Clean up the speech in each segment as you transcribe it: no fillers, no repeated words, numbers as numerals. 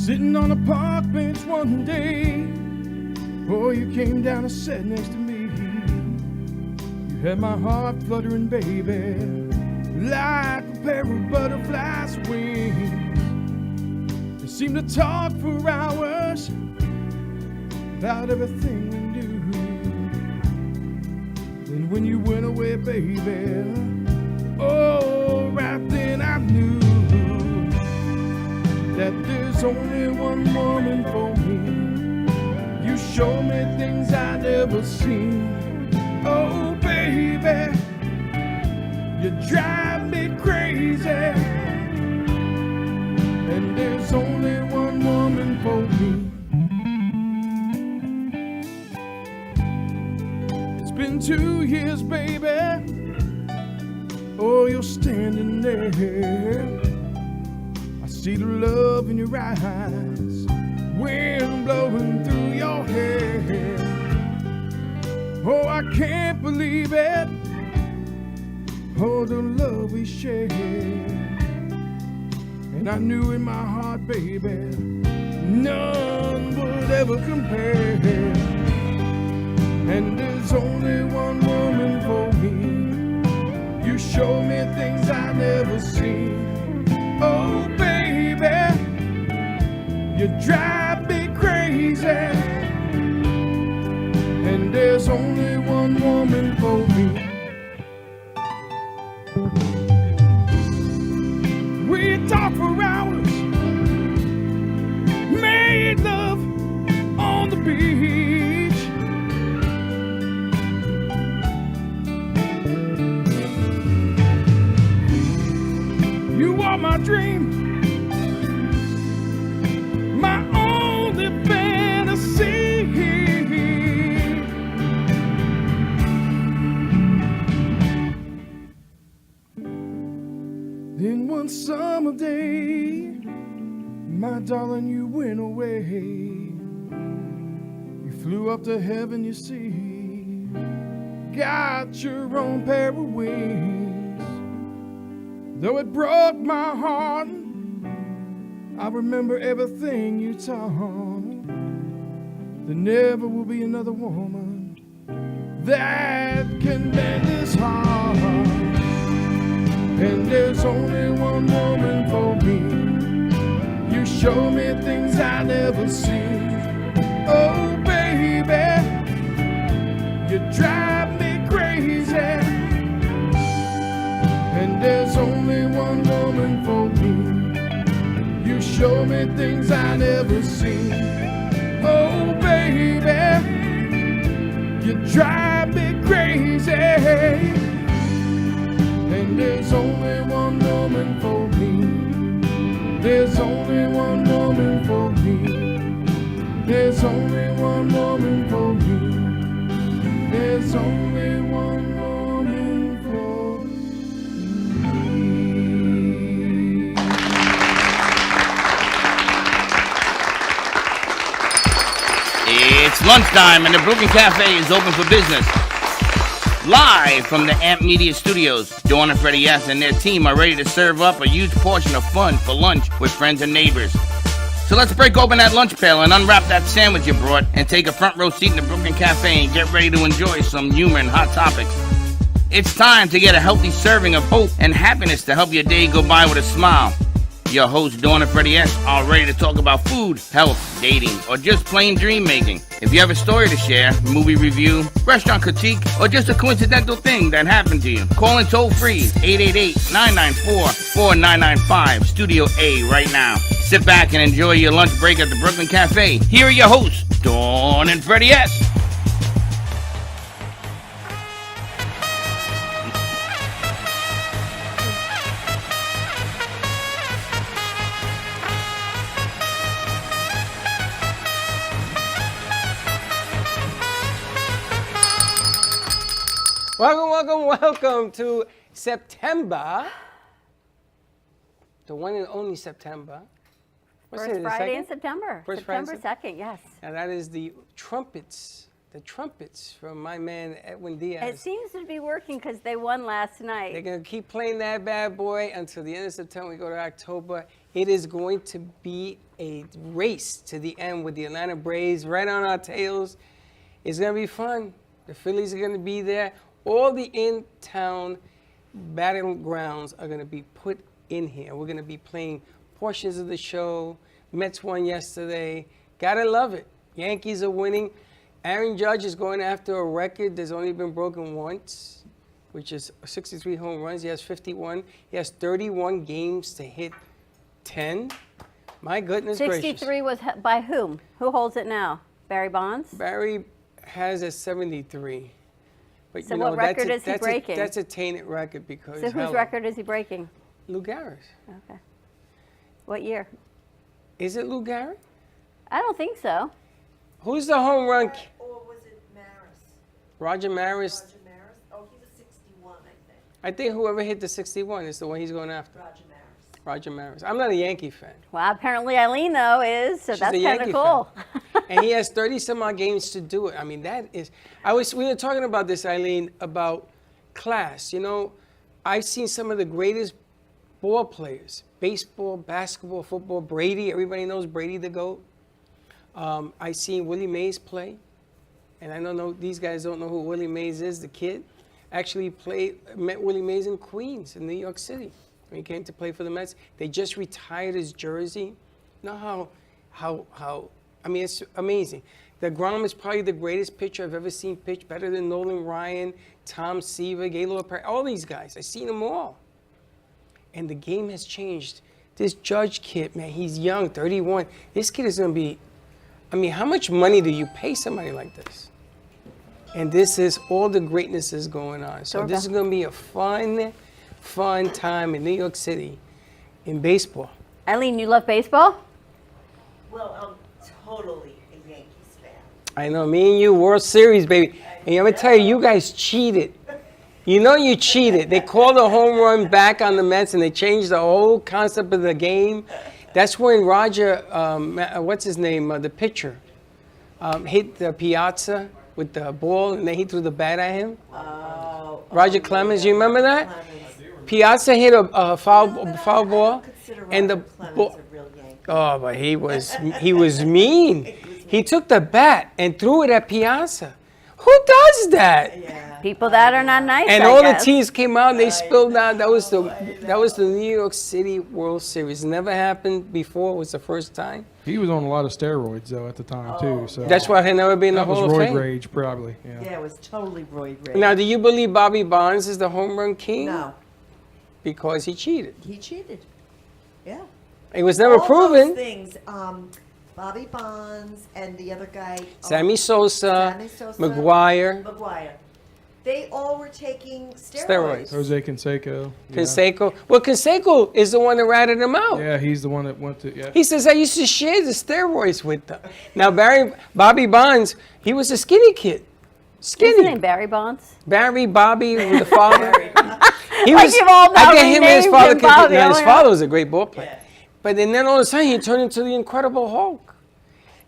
Sitting on a park bench one day, oh, you came down and sat next to me. You had my heart fluttering, baby, like a pair of butterfly's wings. You seemed to talk for hours about everything we knew. Then when you went away, baby, oh, right then I knew that there's only one woman for me. You show me things I never seen. Oh, baby, you drive me crazy. And there's only one woman for me. It's been 2 years, baby. Oh, you're standing there. I see the love in your eyes, wind blowing through your hair. Oh, I can't believe it. Oh, the love we shared. And I knew in my heart, baby, none would ever compare. And there's only one woman for me. You show me things I never seen. Oh, baby, you drive me crazy. And there's only one woman for me. We talked for hours, made love on the beach. You are my dream, my only fantasy. Then one summer day, my darling, you went away. You flew up to heaven, you see, got your own pair of wings. Though it broke my heart, I remember everything you taught. There never will be another woman that can mend this heart. And there's only one woman for me. You show me things I never seen. Oh, baby, you drive me crazy. And there's only one woman for me. You show me things I never seen. Oh, baby, you drive me crazy. And there's only one woman for me. There's only one woman for me. There's only one woman for me. There's only one woman for me. It's lunchtime and the Brooklyn Cafe is open for business. Live from the Amp Media Studios, Dawn and Freddie S. and their team are ready to serve up a huge portion of fun for lunch with friends and neighbors. So let's break open that lunch pail and unwrap that sandwich you brought and take a front row seat in the Brooklyn Cafe and get ready to enjoy some humor and hot topics. It's time to get a healthy serving of hope and happiness to help your day go by with a smile. Your hosts, Dawn and Freddie S., are ready to talk about food, health, dating, or just plain dream making. If you have a story to share, movie review, restaurant critique, or just a coincidental thing that happened to you, call in toll free 888-994-4995, Studio A right now. Sit back and enjoy your lunch break at the Brooklyn Cafe. Here are your hosts, Dawn and Freddie S. Welcome to September. The one and only September. First Friday in September. September 2nd, yes. And that is the trumpets from my man Edwin Diaz. It seems to be working because they won last night. They're going to keep playing that bad boy until the end of September. We go to October. It is going to be a race to the end with the Atlanta Braves right on our tails. It's going to be fun. The Phillies are going to be there. All the in-town battlegrounds are going to be put in here. We're going to be playing portions of the show. Mets won yesterday. Gotta love it. Yankees are winning. Aaron Judge is going after a record that's only been broken once, which is 63 home runs. He has 51. He has 31 games to hit 10. My goodness 63 gracious. was by whom? Who holds it now? Barry Bonds? Barry has a 73. But So what record is he breaking? That's a tainted record because So whose record is he breaking? Lou Gehrig. Okay. What year? Is it Lou Gehrig? I don't think so. Who's the home run? Or was it Maris? Roger Maris. Roger Maris? Oh, he was 61, I think. I think whoever hit the 61 is the one he's going after. Roger Maris. Roger Maris. I'm not a Yankee fan. Well, apparently Eileen, though, is, so She's that's a kind of Yankee cool. And he has 30 some odd games to do it. I mean, that is. We were talking about this, Eileen, about class. You know, I've seen some of the greatest ball players, baseball, basketball, football. Brady, everybody knows Brady the GOAT. I've seen Willie Mays play, and I don't know, these guys don't know who Willie Mays is, the kid. Actually met Willie Mays in Queens, in New York City, when he came to play for the Mets. They just retired his jersey. You know how I mean, it's amazing. DeGrom is probably the greatest pitcher I've ever seen pitch, better than Nolan Ryan, Tom Seaver, Gaylord Perry, all these guys. I've seen them all. And the game has changed. This Judge kid, man, he's young, 31. This kid is going to be, I mean, how much money do you pay somebody like this? And this is, all the greatness is going on. So this is going to be a fun time in New York City in baseball. Eileen, you love baseball? Well, I'm totally a Yankees fan. I know, me and you, World Series, baby. And I'm going to tell you, you guys cheated. You know you cheated. They called a home run back on the Mets, and they changed the whole concept of the game. That's when Roger, what's his name, the pitcher, hit the Piazza with the ball, and then he threw the bat at him. Roger Clemens, you remember that? Piazza hit a foul ball, and the ball. Oh, but he was mean. He took the bat and threw it at Piazza. Who does that? Yeah. People that are not nice, And I all guess. the teams came out and they spilled out. That was the New York City World Series. Never happened before. It was the first time. He was on a lot of steroids though at the time too. So That's why he'd never been in the that was Hall of roid Fame. rage probably. Yeah. Yeah, it was totally roid rage. Now, do you believe Bobby Bonds is the home run king? No, Because he cheated. he cheated. Yeah. It was never All proven. those things, Bobby Bonds and the other guy. Sammy Sosa, Sammy Sosa, McGuire, They all were taking Steroids. steroids. Jose Canseco. Yeah. Canseco. Well, Canseco is the one that ratted him out. Yeah, he's the one that went to. Yeah. He says, I used to share the steroids with them. Now, Bobby Bonds, he was a skinny kid. What's his Skinny. name, Barry Bonds? Bobby, the father. He Like you've all now I get him and his renamed father. him Bobby, Now, his oh my father God. was a great ball player. Yeah. But then all of a sudden, he turned into the Incredible Hulk.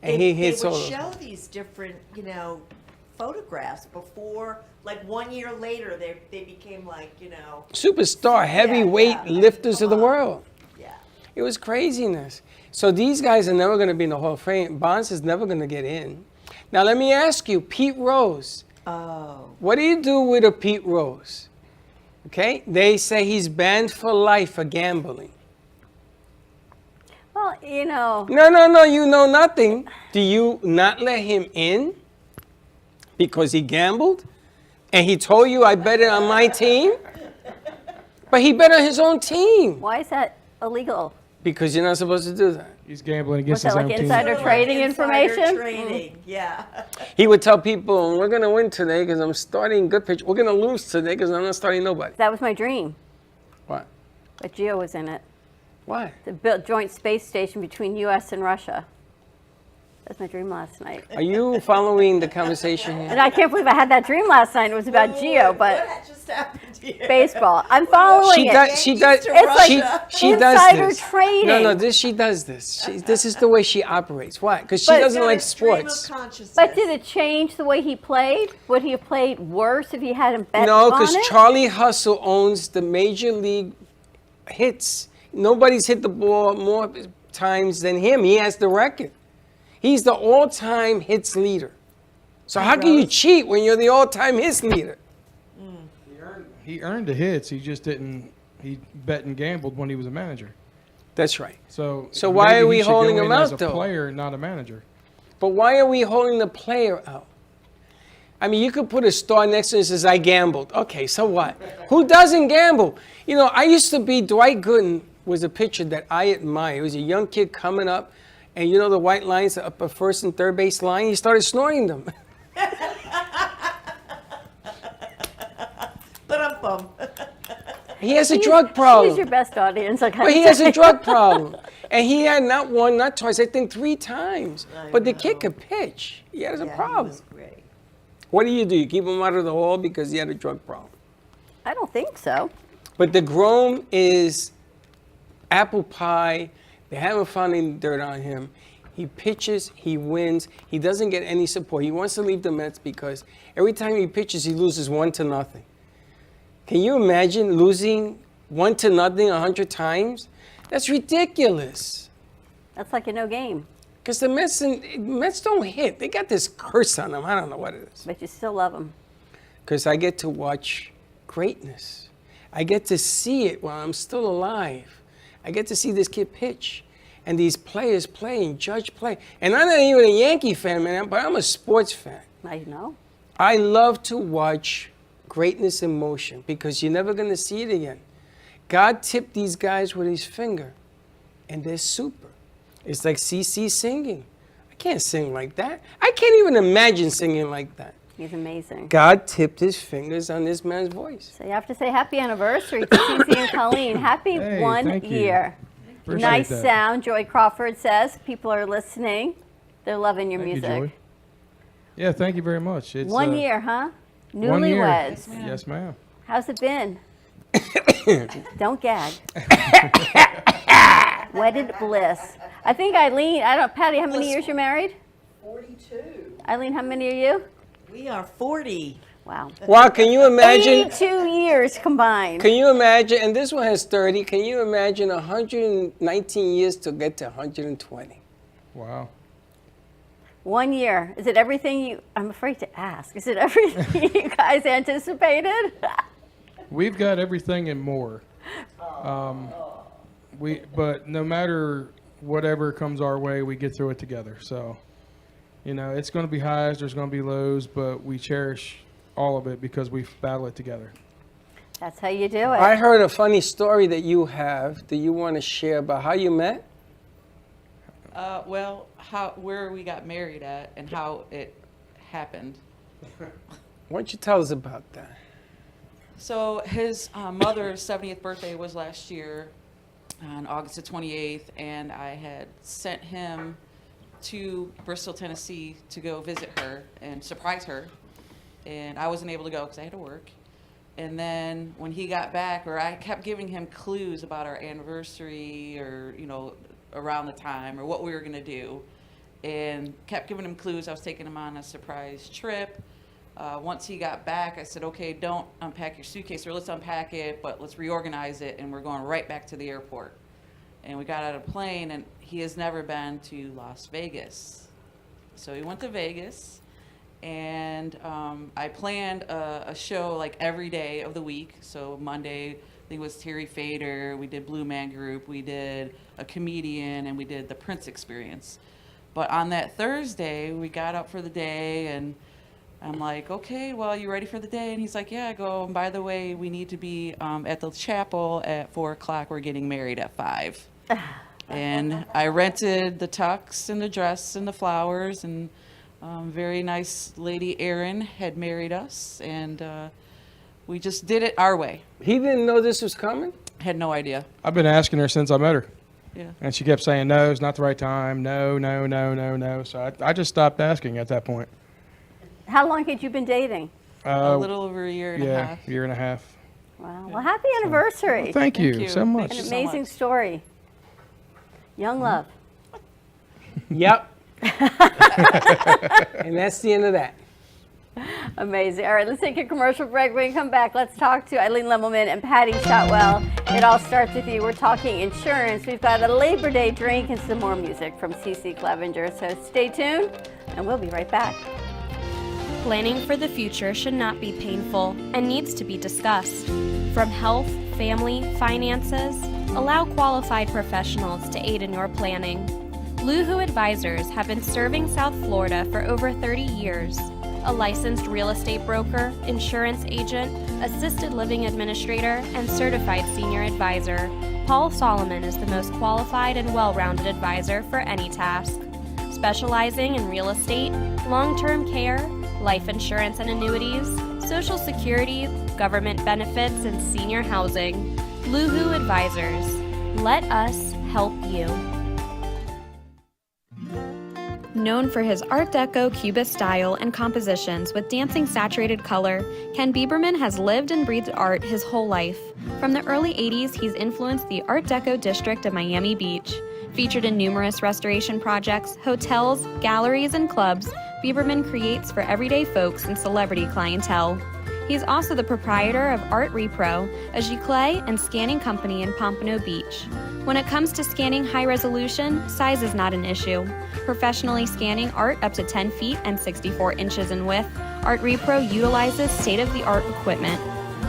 And he They hits all would those. show these different, photographs before, like 1 year later, they became like, Superstar, heavyweight yeah. lifters of the Come on. world. yeah. It was craziness. So these guys are never going to be in the Hall of Fame. Bonds is never going to get in. Now, let me ask you, Pete Rose. Oh. What do you do with a Pete Rose? Okay, they say he's banned for life for gambling. Well, No, you know nothing. Do you not let him in because he gambled? And he told you I bet it on my team? But he bet on his own team. why is that illegal? Because you're not supposed to do that. He's gambling against What's his that, own like team. insider Sort of trading like insider information? Trading, yeah. He would tell people, we're going to win today because I'm starting good pitch. We're going to lose today because I'm not starting nobody. That was my dream, What? but Geo was in it. Why? The joint space station between U.S. and Russia. That's my dream last night. Are you following the conversation here? And I can't believe I had that dream last night. It was about Geo, but What just happened here? baseball. I'm following it. She does. to Russia. She does Insider this. trading. No, she does this. This is the way she operates. Why? Because she But- doesn't Got like a stream of sports. consciousness. But did it change the way he played? Would he have played worse if he hadn't bet No, on because it? Charlie Hustle owns the Major League hits. Nobody's hit the ball more times than him. He has the record. He's the all-time hits leader. So how can you cheat when you're the all-time hits leader? He earned the hits. He just didn't. He bet and gambled when he was a manager. That's right. So why maybe are we he should holding go him in out, as a though? player, not a manager. But why are we holding the player out? I mean, you could put a star next to it and says, I gambled. Okay, so what? Who doesn't gamble? You know, I used to be, Dwight Gooden was a pitcher that I admire. He was a young kid coming up, and you know the white lines up at first and third base line? He started snoring them. Ba-dum-bum. He has a drug problem. He's your best audience. I But he has a drug problem. And he had not one, not twice, I think 3 times. But the kid could pitch. He has a Yeah, he problem. was great. What do? You keep him out of the hall because he had a drug problem. I don't think so. But DeGrom is apple pie. They haven't found any dirt on him. He pitches, he wins. He doesn't get any support. He wants to leave the Mets because every time he pitches, he loses 1-0. Can you imagine losing 1-0 100 times? That's ridiculous. That's like a no game, Because the Mets don't hit. They got this curse on them. I don't know what it is. but you still love him. Because I get to watch greatness. I get to see it while I'm still alive. I get to see this kid pitch and these players play and Judge play. And I'm not even a Yankee fan, man, but I'm a sports fan. I know. I love to watch greatness in motion because you're never going to see it again. God tipped these guys with his finger, and they're super. It's like CC singing. I can't sing like that. I can't even imagine singing like that. He's amazing. God tipped his fingers on this man's voice. So you have to say happy anniversary to Susie and Colleen. Happy Hey, 1 thank you. year. Appreciate Nice that. sound. Joy Crawford says people are listening. They're loving your Thank you, music. Joy. Yeah, thank you very much. It's 1 year, huh? 1 year. Newlyweds. Yes, ma'am. How's it been? Don't gag. Wedded bliss. I think Eileen, Patty, how many years you're married? 42. Eileen, how many are you? We are 40. Wow. Wow, can you imagine? 82 years combined. Can you imagine? And this one has 30. Can you imagine 119 years to get to 120? Wow. 1 year. Is it everything you, I'm afraid to ask, is it everything you guys anticipated? We've got everything and more. But no matter whatever comes our way, we get through it together. So, you know, it's going to be highs, there's going to be lows, but we cherish all of it because we battle it together. That's how you do it. I heard a funny story that you have that you want to share about how you met. Where we got married at and how it happened. Why don't you tell us about that? So his mother's 70th birthday was last year on August the 28th, and I had sent him to Bristol, Tennessee to go visit her and surprise her. And I wasn't able to go because I had to work. And then when he got back, or I kept giving him clues about our anniversary or, you know, around the time or what we were going to do, and kept giving him clues. I was taking him on a surprise trip. Once he got back, I said, okay, don't unpack your suitcase, or let's unpack it, but let's reorganize it, and we're going right back to the airport. And we got out of the plane, and he has never been to Las Vegas. So he went to Vegas, and I planned a show like every day of the week. So Monday, I think it was Terry Fader, we did Blue Man Group, we did a comedian, and we did the Prince Experience. But on that Thursday, we got up for the day, and I'm like, okay, well, you ready for the day? And he's like, yeah. I go, and by the way, we need to be at the chapel at 4 o'clock. We're getting married at 5. And I rented the tux and the dress and the flowers, and very nice lady Erin had married us, and we just did it our way. He didn't know this was coming? Had no idea. I've been asking her since I met her. Yeah. And she kept saying, no, it's not the right time. No, no, no, no, no. So I just stopped asking at that point. How long had you been dating? A little over a year and a half. Year and a half. Wow. Well, happy anniversary. Well, thank you so much. An you so amazing much. story. Young love. Yep. And that's the end of that. Amazing. All right, let's take a commercial break. When we come back, let's talk to Eileen Lemelman and Patty Shotwell. It all starts with you. We're talking insurance. We've got a Labor Day drink and some more music from CeCe Clevenger. So stay tuned, and we'll be right back. Planning for the future should not be painful and needs to be discussed. From health, family, finances, allow qualified professionals to aid in your planning. Luhu Advisors have been serving South Florida for over 30 years. A licensed real estate broker, insurance agent, assisted living administrator, and certified senior advisor, Paul Solomon is the most qualified and well-rounded advisor for any task. Specializing in real estate, long-term care, life insurance and annuities, Social Security, government benefits, and senior housing. Luhu Advisors. Let us help you. Known for his Art Deco Cubist style and compositions with dancing saturated color, Ken Bieberman has lived and breathed art his whole life. From the early 80s, he's influenced the Art Deco district of Miami Beach. Featured in numerous restoration projects, hotels, galleries, and clubs, Bieberman creates for everyday folks and celebrity clientele. He's also the proprietor of Art Repro, a giclée and scanning company in Pompano Beach. When it comes to scanning high resolution, size is not an issue. Professionally scanning art up to 10 feet and 64 inches in width, Art Repro utilizes state-of-the-art equipment.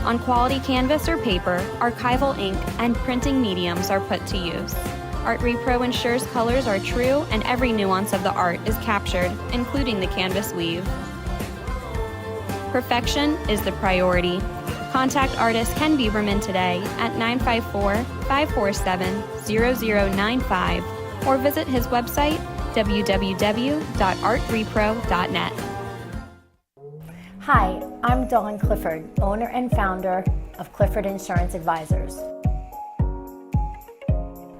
On quality canvas or paper, archival ink and printing mediums are put to use. Art Repro ensures colors are true and every nuance of the art is captured, including the canvas weave. Perfection is the priority. Contact artist Ken Bieberman today at 954-547-0095 or visit his website www.artrepro.net. Hi, I'm Dawn Clifford, owner and founder of Clifford Insurance Advisors.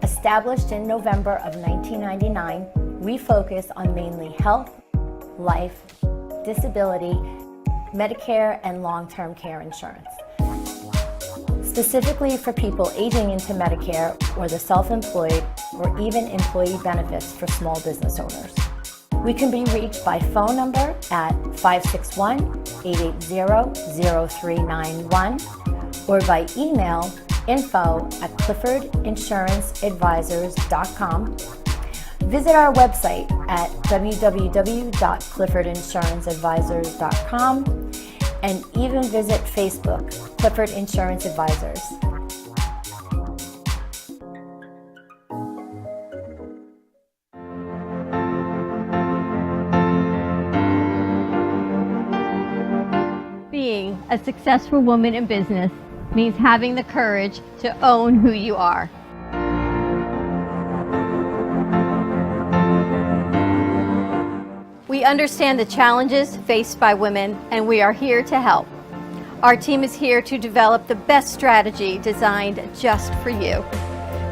Established in November of 1999, we focus on mainly health, life, disability, Medicare, and long-term care insurance. Specifically for people aging into Medicare or the self-employed or even employee benefits for small business owners. We can be reached by phone number at 561-880-0391 or by email info@cliffordinsuranceadvisors.com. Visit our website at www.cliffordinsuranceadvisors.com and even visit Facebook, Clifford Insurance Advisors. Being a successful woman in business means having the courage to own who you are. We understand the challenges faced by women, and we are here to help. Our team is here to develop the best strategy designed just for you.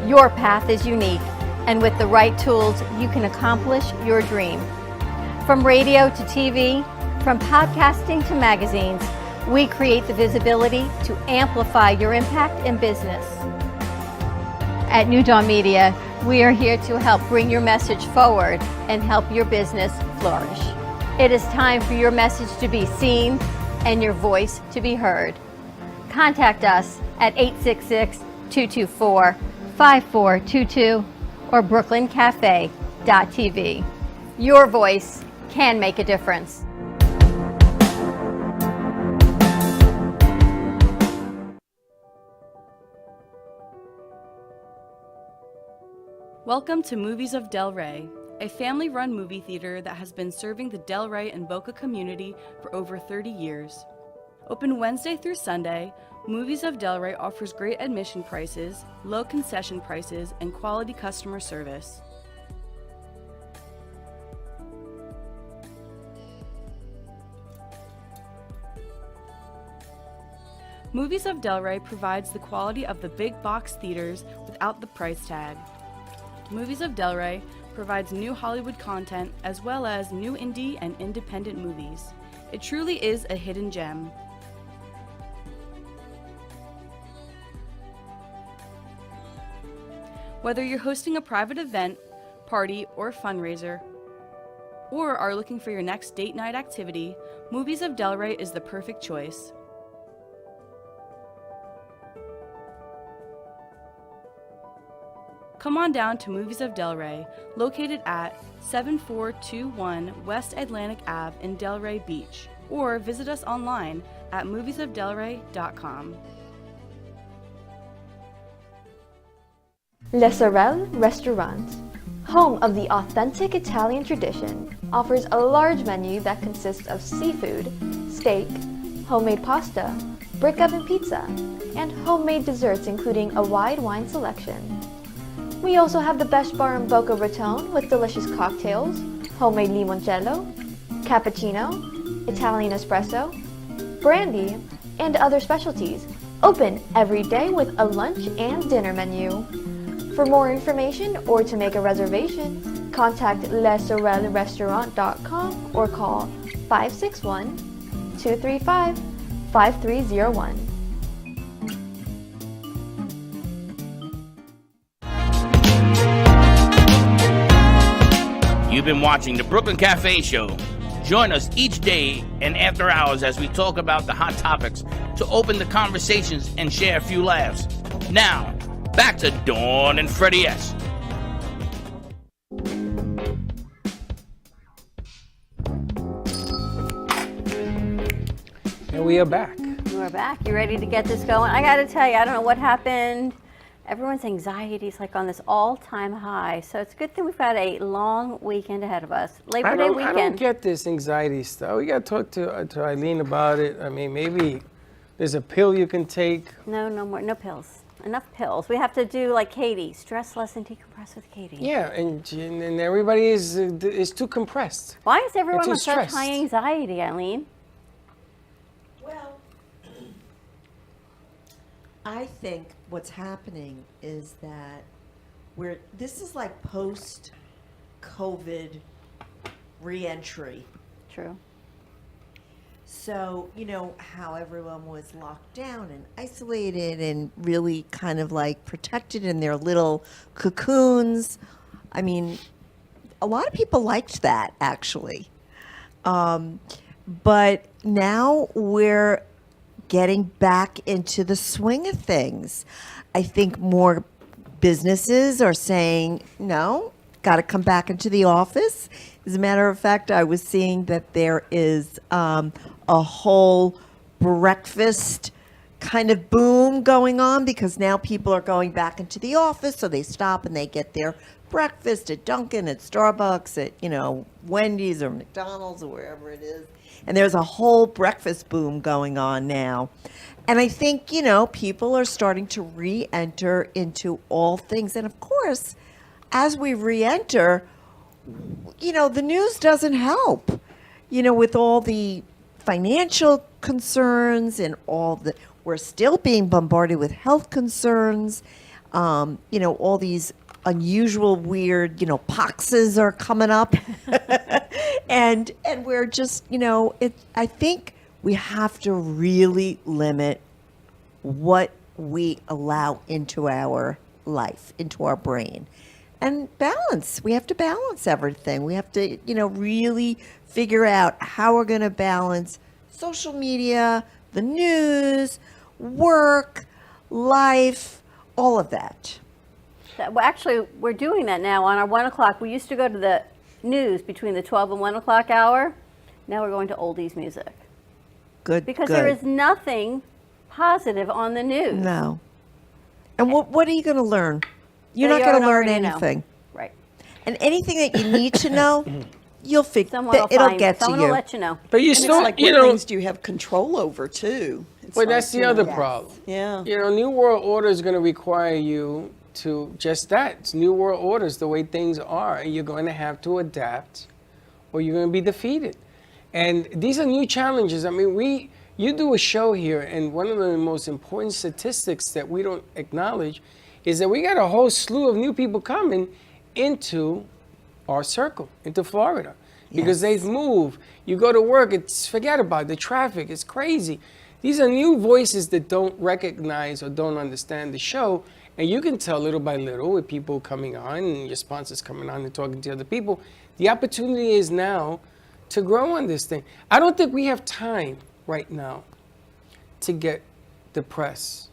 Your path is unique, and with the right tools, you can accomplish your dream. From radio to TV, from podcasting to magazines, we create the visibility to amplify your impact in business. At New Dawn Media, we are here to help bring your message forward and help your business flourish. It is time for your message to be seen and your voice to be heard. Contact us at 866-224-5422 or brooklyncafe.tv. Your voice can make a difference. Welcome to Movies of Del Rey, a family-run movie theater that has been serving the Del Rey and Boca community for over 30 years. Open Wednesday through Sunday, Movies of Del Rey offers great admission prices, low concession prices, and quality customer service. Movies of Del Rey provides the quality of the big box theaters without the price tag. Movies of Del Rey provides new Hollywood content as well as new indie and independent movies. It truly is a hidden gem. Whether you're hosting a private event, party, or fundraiser, or are looking for your next date night activity, Movies of Delray is the perfect choice. Come on down to Movies of Delray, located at 7421 West Atlantic Ave in Delray Beach, or visit us online at moviesofdelray.com. Le Sorel Restaurant, home of the authentic Italian tradition, offers a large menu that consists of seafood, steak, homemade pasta, brick oven pizza, and homemade desserts including a wide wine selection. We also have the best bar in Boca Raton with delicious cocktails, homemade limoncello, cappuccino, Italian espresso, brandy, and other specialties. Open every day with a lunch and dinner menu. For more information or to make a reservation, contact lesorelrestaurant.com or call 561-235-5301. You've been watching the Brooklyn Cafe Show. Join us each day and after hours as we talk about the hot topics to open the conversations and share a few laughs. Now, back to Dawn and Freddie S. And we are back. We're back. You ready to get this going? I got to tell you, I don't know what happened. Everyone's anxiety is like on this all-time high. So it's a good thing we've got a long weekend ahead of us. Labor Day I weekend. don't get this anxiety stuff. We got to talk to Eileen about it. I mean, maybe there's a pill you can take. No more. No pills. Enough pills. We have to do like Katie. Stress less and decompress with Katie. Yeah, and everybody is too compressed. Why is everyone too with such stressed. high anxiety, Eileen? Well, I think what's happening is that this is like post-COVID re-entry. True. So, how everyone was locked down and isolated and really kind of like protected in their little cocoons. I mean, a lot of people liked that, actually. But now we're getting back into the swing of things. I think more businesses are saying, no, got to come back into the office. As a matter of fact, I was seeing that there is a whole breakfast kind of boom going on because now people are going back into the office, so they stop and they get their breakfast at Dunkin', at Starbucks, at, Wendy's or McDonald's or wherever it is. And there's a whole breakfast boom going on now. And I think, people are starting to re-enter into all things. And of course, as we re-enter, the news doesn't help, with all the financial concerns and we're still being bombarded with health concerns. All these unusual, weird, poxes are coming up. and we're just, I think we have to really limit what we allow into our life, into our brain. And balance. We have to balance everything. We have to, really figure out how we're going to balance social media, the news, work, life, all of that. Well, actually, we're doing that now on our 1 o'clock. We used to go to the news between the 12 and 1 o'clock hour. Now we're going to oldies music. Good. Because there is nothing positive on the news. No. And what are you going to learn? You're So not you going to learn already know. anything. Right. And anything that you need to know, you'll figure. Someone will It'll find, get to someone you. will let you know. But you And still, it's like, what things do you have control over, too? It's But like, that's the other problem. Yeah. New World Order is going to require you to just that. It's New World Order is the way things are. And you're going to have to adapt or you're going to be defeated. And these are new challenges. I mean, you do a show here, and one of the most important statistics that we don't acknowledge is that we got a whole slew of new people coming into our circle, into Florida, because they've moved. You go to work, forget about it, the traffic, it's crazy. These are new voices that don't recognize or don't understand the show, And you can tell little by little with people coming on and your sponsors coming on and talking to other people. The opportunity is now to grow on this thing. I don't think we have time right now to get depressed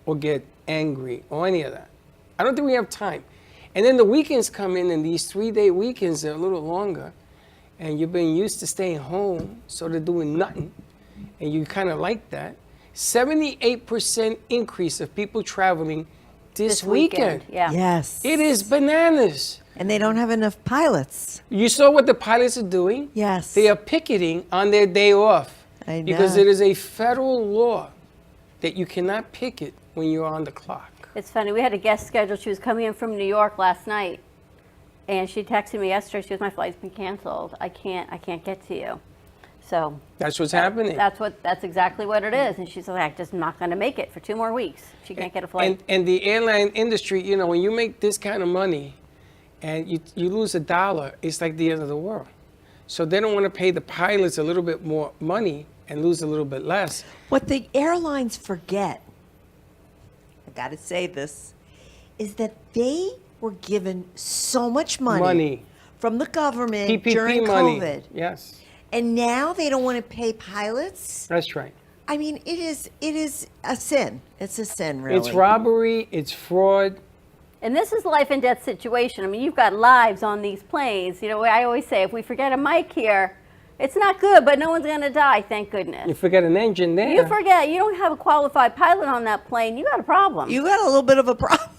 or get angry or any of that. I don't think we have time. And then the weekends come in, and these 3-day weekends are a little longer, and you've been used to staying home, so they're doing nothing, and you kind of like that. 78% increase of people traveling this weekend. Yeah. Yes. It is bananas. And they don't have enough pilots. You saw what the pilots are doing? Yes. They are picketing on their day off. I Because know. it is a federal law that you cannot picket when you're on the clock. It's funny. We had a guest scheduled. She was coming in from New York last night, and she texted me yesterday. She goes, "My flight's been canceled. I can't get to you." So That's what's happening. that's exactly what it is. And she's like, "Just not going to make it for 2 more weeks. She can't get a flight." And the airline industry, you know, when you make this kind of money and you lose $1, it's like the end of the world. So they don't want to pay the pilots a little bit more money and lose a little bit less. What the airlines forget, I got to say this, is that they were given so much money from the government PPP during money. COVID. Yes, And now they don't want to pay pilots. that's right. I mean, it is a sin. It's a sin, really. It's robbery, it's fraud. And this is life and death situation. I mean, you've got lives on these planes. You know, I always say, if we forget a mic here, it's not good, but no one's going to die, thank goodness. You forget an engine there. You forget, you don't have a qualified pilot on that plane, you got a problem. You got a little bit of a problem.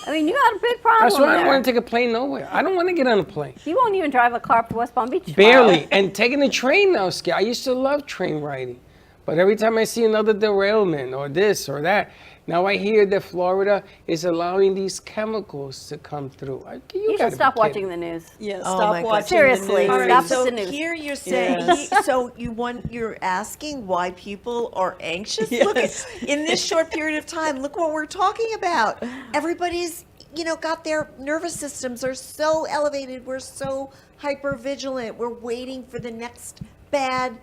I mean, you got a big problem That's why I don't there. want to take a plane nowhere. I don't want to get on a plane. You won't even drive a car up to West Palm Beach tomorrow. Barely. And taking the train now, scary. I used to love train riding. But every time I see another derailment or this or that, now I hear that Florida is allowing these chemicals to come through. You should stop watching the news. Yeah, Oh stop my God. watching Seriously, the news. stop so with the news. here you're saying, so you're asking why people are anxious? Yes. Look in this short period of time, look what we're talking about. Everybody's, got their nervous systems are so elevated. We're so hyper vigilant. We're waiting for the next bad,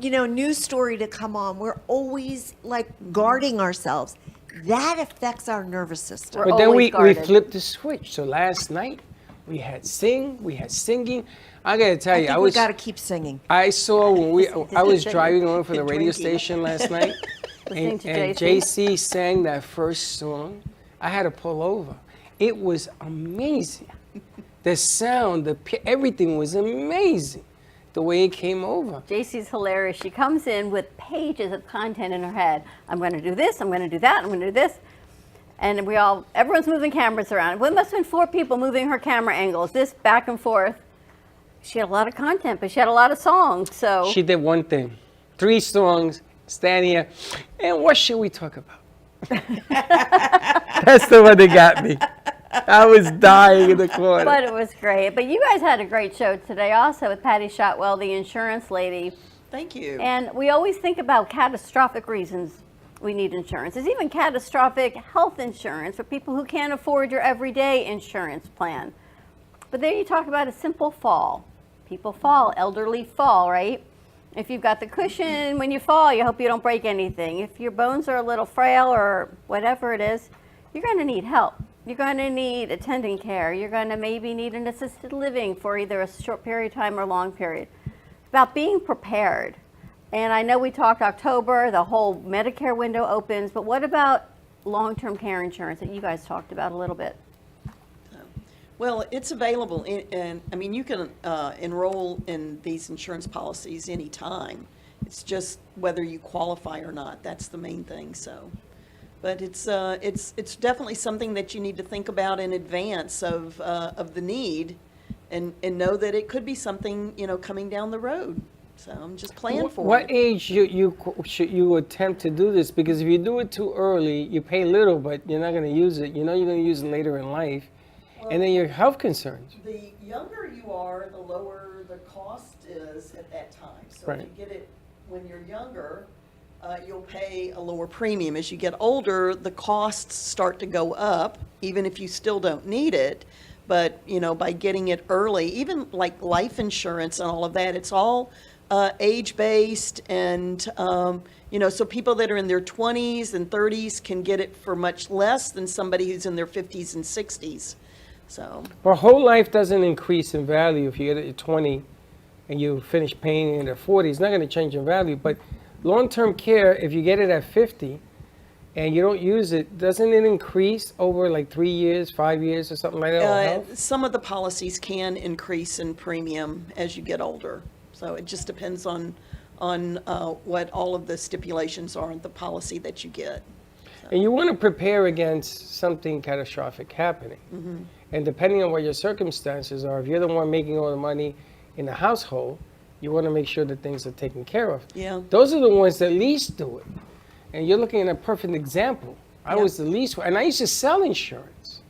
news story to come on. We're always like guarding ourselves. That affects our nervous system. But then we guarded. flipped the switch. So last night we had singing. I gotta tell I you, think we got to keep singing. I saw when I was driving on for the And radio drinking. station last night, Listening and, to and JC. JC sang that first song. I had to pull over. It was amazing. The sound, everything was amazing. The way it came over. JC's hilarious. She comes in with pages of content in her head. I'm going to do this, I'm going to do that, I'm going to do this. And everyone's moving cameras around. Well, it must have been 4 people moving her camera angles, this back and forth. She had a lot of content, but she had a lot of songs, so. She did one thing. 3 songs, stand here, and what should we talk about? That's the one that got me. I was dying in the corner. But it was great. But you guys had a great show today also with Patty Shotwell, the insurance lady. Thank you. And we always think about catastrophic reasons we need insurance. There's even catastrophic health insurance for people who can't afford your everyday insurance plan. But there you talk about a simple fall. People fall, elderly fall, right? If you've got the cushion when you fall, you hope you don't break anything. If your bones are a little frail or whatever it is, you're going to need help. You're going to need attendant care. You're going to maybe need an assisted living for either a short period of time or long period. It's about being prepared. And I know we talked October, the whole Medicare window opens, but what about long-term care insurance that you guys talked about a little bit? Well, it's available, and I mean, you can enroll in these insurance policies anytime. It's just whether you qualify or not. That's the main thing. So, but it's definitely something that you need to think about in advance of the need, and know that it could be something coming down the road. So I'm just planning for What it. age should you attempt to do this? Because if you do it too early, you pay little, but you're not going to use it. You're going to use it later in life. And then your health concerns. The younger you are, the lower the cost is at that time. So Right. if you get it when you're younger, you'll pay a lower premium. As you get older, the costs start to go up, even if you still don't need it. But, by getting it early, even like life insurance and all of that, it's all age-based, and, so people that are in their 20s and 30s can get it for much less than somebody who's in their 50s and 60s. So, Well, whole life doesn't increase in value if you get it at 20 and you finish paying it at 40. It's not going to change in value. But long-term care, if you get it at 50 and you don't use it, doesn't it increase over like 3 years, 5 years or something like that? or health? some of the policies can increase in premium as you get older. So it just depends on what all of the stipulations are in the policy that you get. And you want to prepare against something catastrophic happening. And depending on what your circumstances are, if you're the one making all the money in the household, you want to make sure that things are taken care of. Yeah. Those are the ones that least do it. And you're looking at a perfect example. I was the least one. And I used to sell insurance,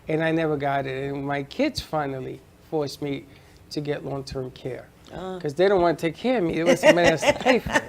and I never got it. And my kids finally forced me to get long-term care. Because they don't want to take care of me. They want somebody else to pay for it.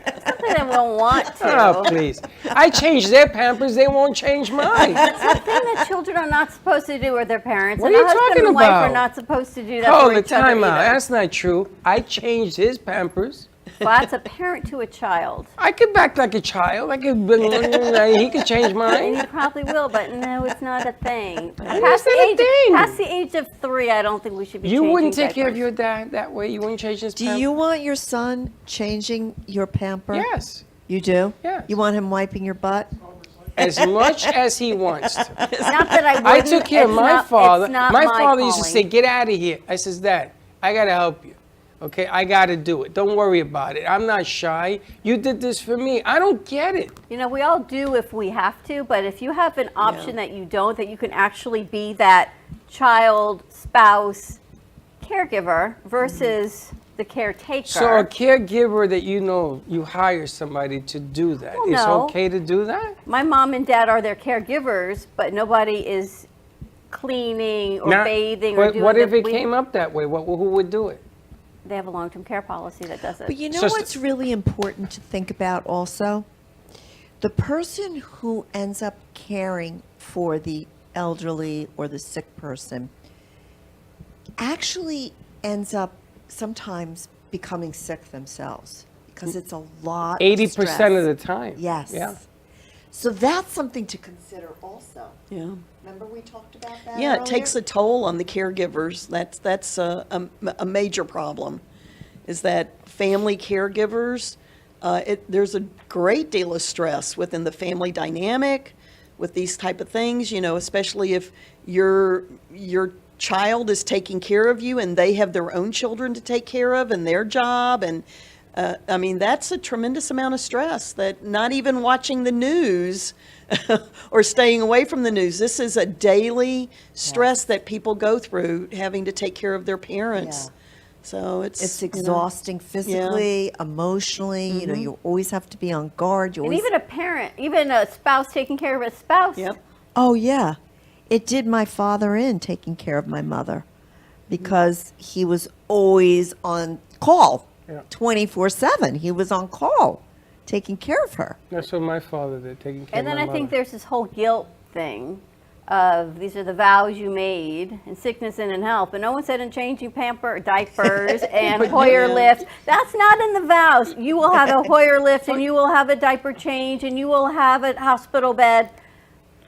They won't want to. Oh, please. I changed their Pampers. They won't change mine. That's the thing that children are not supposed to do with their parents. What and are you a husband talking and wife about? are not supposed to do that Hold for the each other time out. either. That's not true. I changed his Pampers. Well, that's a parent to a child. I could act like a child. He could change And mine. you probably will, but no, it's not a thing. It's not a thing. Past the age of 3, I don't think we should be You changing wouldn't take care of diapers. your dad that way? You wouldn't change his Do Pampers? you want your son changing your pamper? Yes. You do? Yes. You want him wiping your butt? As much as he wants to. Not that I I wouldn't. took care of it's my not- father. It's not My father used to calling. say, "Get out of here." I says, "Dad, I got to help you. Okay, I got to do it. Don't worry about it. I'm not shy. You did this for me." I don't get it. You know, we all do if we have to, but if you have an option that you don't, that you can actually be that child, spouse, caregiver versus the caretaker. So a caregiver that you hire somebody to do that. Well, It's no. okay to do that? My mom and dad are their caregivers, but nobody is cleaning or Now, bathing or but doing what if the- it came up that way? Who would do it? They have a long-term care policy that does it. But you know So- what's really important to think about also? The person who ends up caring for the elderly or the sick person actually ends up sometimes becoming sick themselves because it's a lot 80% stress. of the time. Yes. Yeah. So that's something to consider also. yeah. Remember we talked about that Yeah, it earlier? takes a toll on the caregivers. That's a major problem, is that family caregivers, there's a great deal of stress within the family dynamic with these type of things, especially if your child is taking care of you and they have their own children to take care of and their job. And I mean, that's a tremendous amount of stress that not even watching the news or staying away from the news. This is a daily stress that people go through having to take care of their parents. Yeah. So It's exhausting physically, emotionally. You Mm-hmm. know, you always have to be on guard. You And always even a parent, even a spouse taking care of a spouse. Yep. Oh, yeah. It did my father in taking care of my mother because he was always on call Yeah. 24/7. He was on call taking care of her. That's what my father did, taking care And then of I my think mother. there's this whole guilt thing of these are the vows you made in sickness and in health. But no one said in changing diapers and Hoyer lift. That's not in the vows. You will have a Hoyer lift and you will have a diaper change and you will have a hospital bed.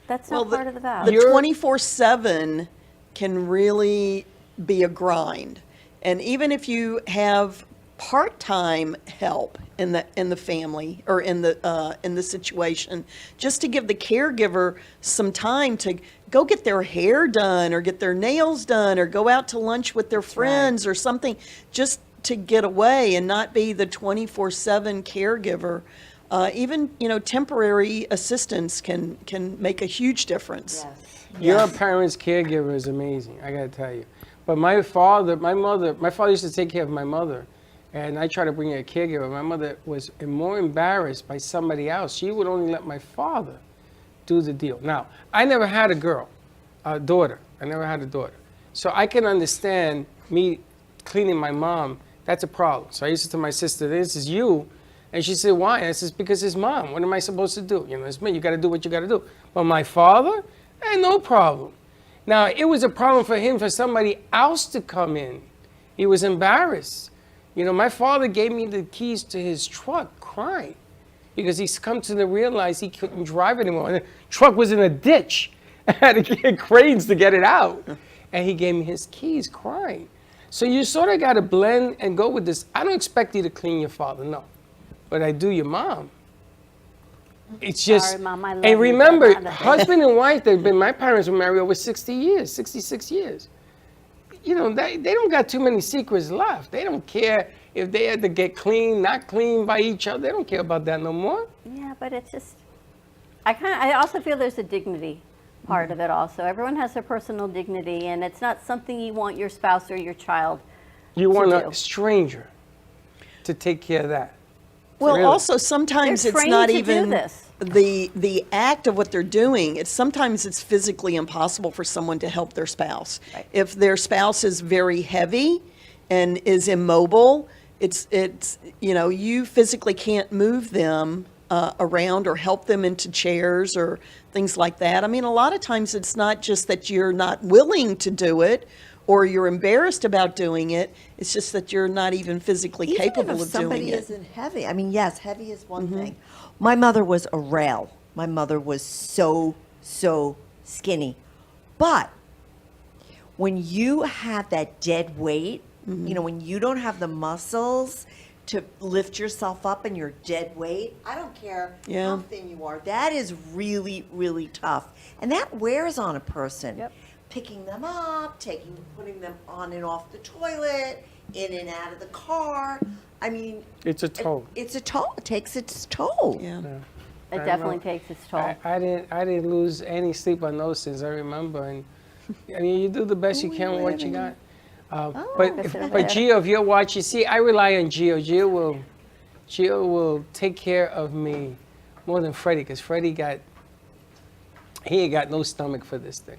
That's not part of the vows. The 24/7 can really be a grind. And even if you have part-time help in the family or in the situation, just to give the caregiver some time to go get their hair done or get their nails done or go out to lunch with their friends or something, just to get away and not be the 24/7 caregiver. Even temporary assistance can make a huge difference. Your parents' caregiver is amazing, I gotta tell you. But my father used to take care of my mother, and I tried to bring her a caregiver. My mother was more embarrassed by somebody else. She would only let my father do the deal. Now, I never had a daughter. I never had a daughter. So I can understand me cleaning my mom, that's a problem. So I used to tell my sister, this is you. And she said, why? And I said, because it's mom. What am I supposed to do? It's me. You got to do what you got to do. But my father, no problem. Now, it was a problem for him for somebody else to come in. He was embarrassed. You know, my father gave me the keys to his truck crying because he's come to realize he couldn't drive anymore. And the truck was in a ditch. I had to get cranes to get it out. And he gave me his keys crying. So you sort of got to blend and go with this. I don't expect you to clean your father, no. But I do your mom. It's just, Sorry, Mom, I love and you, remember, but not a bit. husband and wife, my parents were married over 60 years, 66 years. You know, they don't got too many secrets left. They don't care if they had to get clean, not clean by each other. They don't care about that no more. Yeah, but it's just, I also feel there's a dignity part of it also. Everyone has their personal dignity, and it's not something you want your spouse or your child You want do. a stranger to take care of that. Well, Really. also sometimes They're it's trained not to do even this. the act of what they're doing. Sometimes it's physically impossible for someone to help their spouse. Right. If their spouse is very heavy and is immobile, it's you know, you physically can't move them around or help them into chairs or things like that. I mean, a lot of times it's not just that you're not willing to do it or you're embarrassed about doing it. It's just that you're not even physically Even capable if of somebody doing it. isn't heavy. I mean, yes, heavy is one thing. My mother was a rail. My mother was so skinny. But when you have that dead weight, you know, when you don't have the muscles to lift yourself up and you're dead weight, I don't care Yeah. how thin you are. That is really, really tough. And that wears on a person. Yep. Picking them up, putting them on and off the toilet, in and out of the car. I mean, It's a toll. it's a toll. It takes its toll. Yeah. It I definitely know. takes its toll. I didn't lose any sleep on those things. I remember, and I mean, you do the best you can with what you got. But Gio, if you're watching, see, I rely on Gio. Gio will take care of me more than Freddie, because Freddie ain't got no stomach for this thing.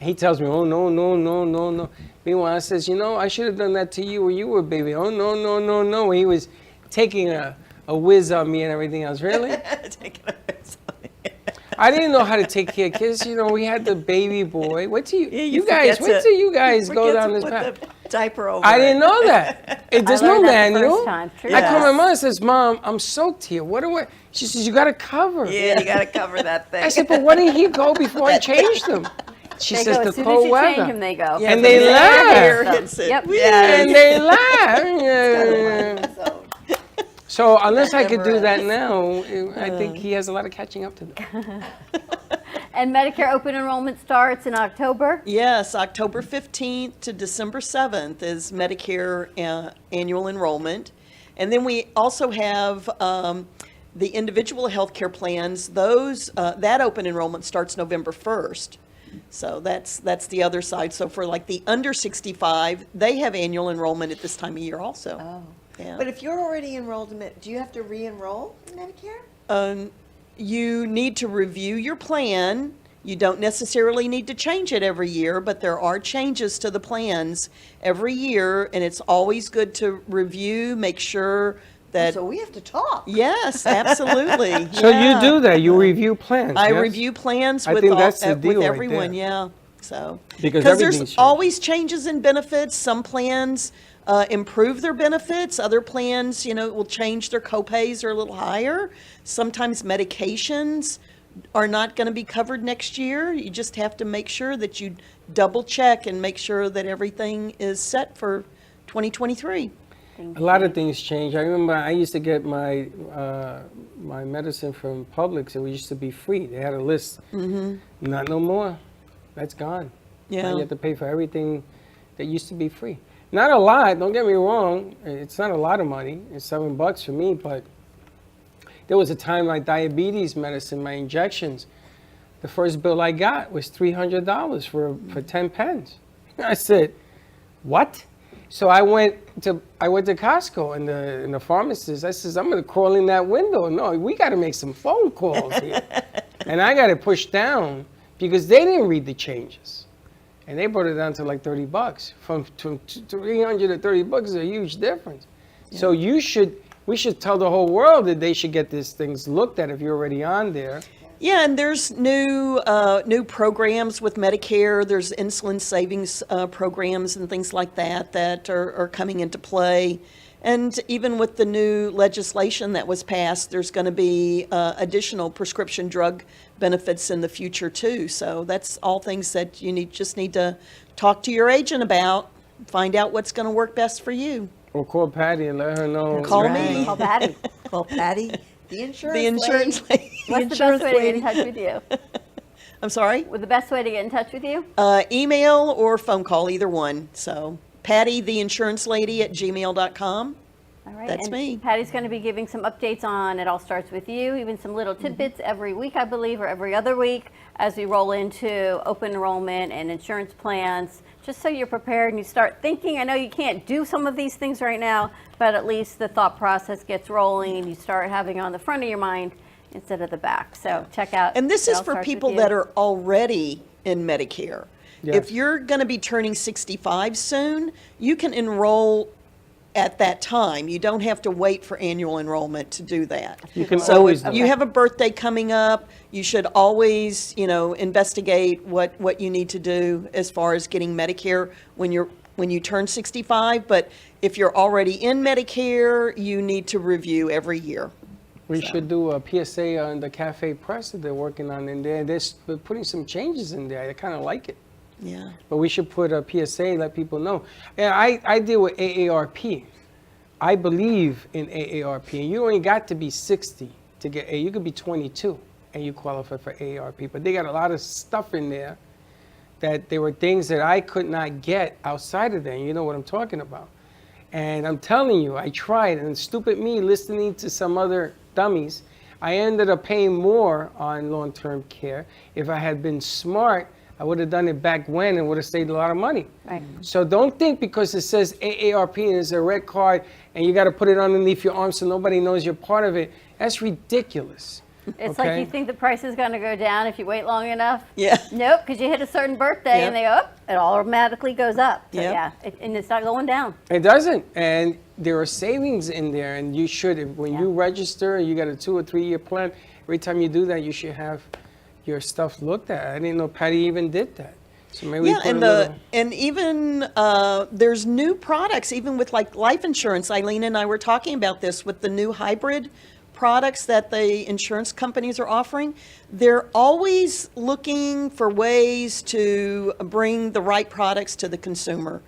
He tells me, oh, no. Meanwhile, I says, you know, I should have done that to you when you were a baby. Oh, no. He was taking a whiz on me and everything else. Really? I didn't know how to take care of kids. You know, we had the baby boy. Wait till you guys go down this path. Diaper over. I didn't know that. There's no learned that the manual. first time. True. I call my mom and says, Mom, I'm soaked here. What do I? She says, you got to cover. Yeah, you got to cover that thing. I said, but why didn't he go before I changed them? She They says, go, the as soon as cold you weather. change them, they go. Yeah, And but they the laugh. air hits it. Yep. And they laugh. So, So unless I could do Never that now, I think he has a lot of catching up to do. And Medicare open enrollment starts in October. Yes, October 15th to December 7th is Medicare annual enrollment. And then we also have the individual health care plans. That open enrollment starts November 1st. So that's the other side. So for like the under 65, they have annual enrollment at this time of year also. oh. Yeah. But if you're already enrolled in it, do you have to re-enroll in Medicare? You need to review your plan. You don't necessarily need to change it every year, but there are changes to the plans every year, and it's always good to review, make sure that. So we have to talk. Yes, absolutely. So yeah. you do that. You review plans. I yes? review plans I with think that's the deal with right everyone. there. Yeah. So Because there's everything's changed. always changes in benefits. Some plans improve their benefits. Other plans, you know, will change their copays are a little higher. Sometimes medications are not going to be covered next year. You just have to make sure that you double check and make sure that everything is set for 2023. A lot of things change. I remember I used to get my my medicine from Publix. It used to be free. They had a list. Not no more. That's gone. Yeah. Now you have to pay for everything that used to be free. Not a lot. Don't get me wrong. It's not a lot of money. It's $7 for me. But there was a time my diabetes medicine, my injections, the first bill I got was $300 for 10 pens. I said, what? So I went to Costco and the pharmacist, I says, I'm gonna crawl in that window. No, we gotta make some phone calls here. And I got it pushed down because they didn't read the changes. And they brought it down to like $30. From 300 to $30 is a huge difference. Yeah. So we should tell the whole world that they should get these things looked at if you're already on there. Yeah, and there's new programs with Medicare. There's insulin savings programs and things like that that are coming into play. And even with the new legislation that was passed, there's going to be additional prescription drug benefits in the future too. So that's all things that you just need to talk to your agent about, find out what's going to work best for you. Or call Patty and let her know. Call me. Call Patty. Call Patty, the insurance The insurance lady. What's the best way to get in touch with you? I'm sorry? The best way to get in touch with you? Email or phone call, either one. So Patty, the insurance lady at gmail.com. All right. That's and me. Patty's going to be giving some updates on It All Starts With You, even some little tidbits every week, I believe, or every other week as we roll into open enrollment and insurance plans, just so you're prepared and you start thinking. I know you can't do some of these things right now, but at least the thought process gets rolling and you start having it on the front of your mind instead of the back. So check out. And this It is All for Starts With people You. that are already in Medicare. Yes. If you're going to be turning 65 soon, you can enroll at that time. You don't have to wait for annual enrollment to do that. You can So always if do you it. have a birthday coming up, you should always, investigate what you need to do as far as getting Medicare when you turn 65. But if you're already in Medicare, you need to review every year. We should do a PSA on the Cafe Press that they're working on in there. They're putting some changes in there. I kind of like it. Yeah. But we should put a PSA, let people know. And I deal with AARP. I believe in AARP. And you only got to be 60 to get You could be 22 and you qualify for AARP. But they got a lot of stuff in there that there were things that I could not get outside of there. You know what I'm talking about. And I'm telling you, I tried. And stupid me listening to some other dummies, I ended up paying more on long-term care. If I had been smart, I would have done it back when and would have saved a lot of money. Right. So don't think because it says AARP and it's a red card and you got to put it underneath your arm so nobody knows you're part of it. That's ridiculous. It's okay? like you think the price is going to go down if you wait long enough. Yeah. Nope, because you hit a certain birthday and they it automatically goes up. So Yep. yeah, and it's not going down. It doesn't. And there are savings in there. And you should, when you register and you got a 2 or 3 year plan, every time you do that, you should have your stuff looked at. I didn't know Patty even did that. So maybe we put and even there's new products, even with like life insurance. Eileen and I were talking about this with the new hybrid products that the insurance companies are offering. They're always looking for ways to bring the right products to the consumer.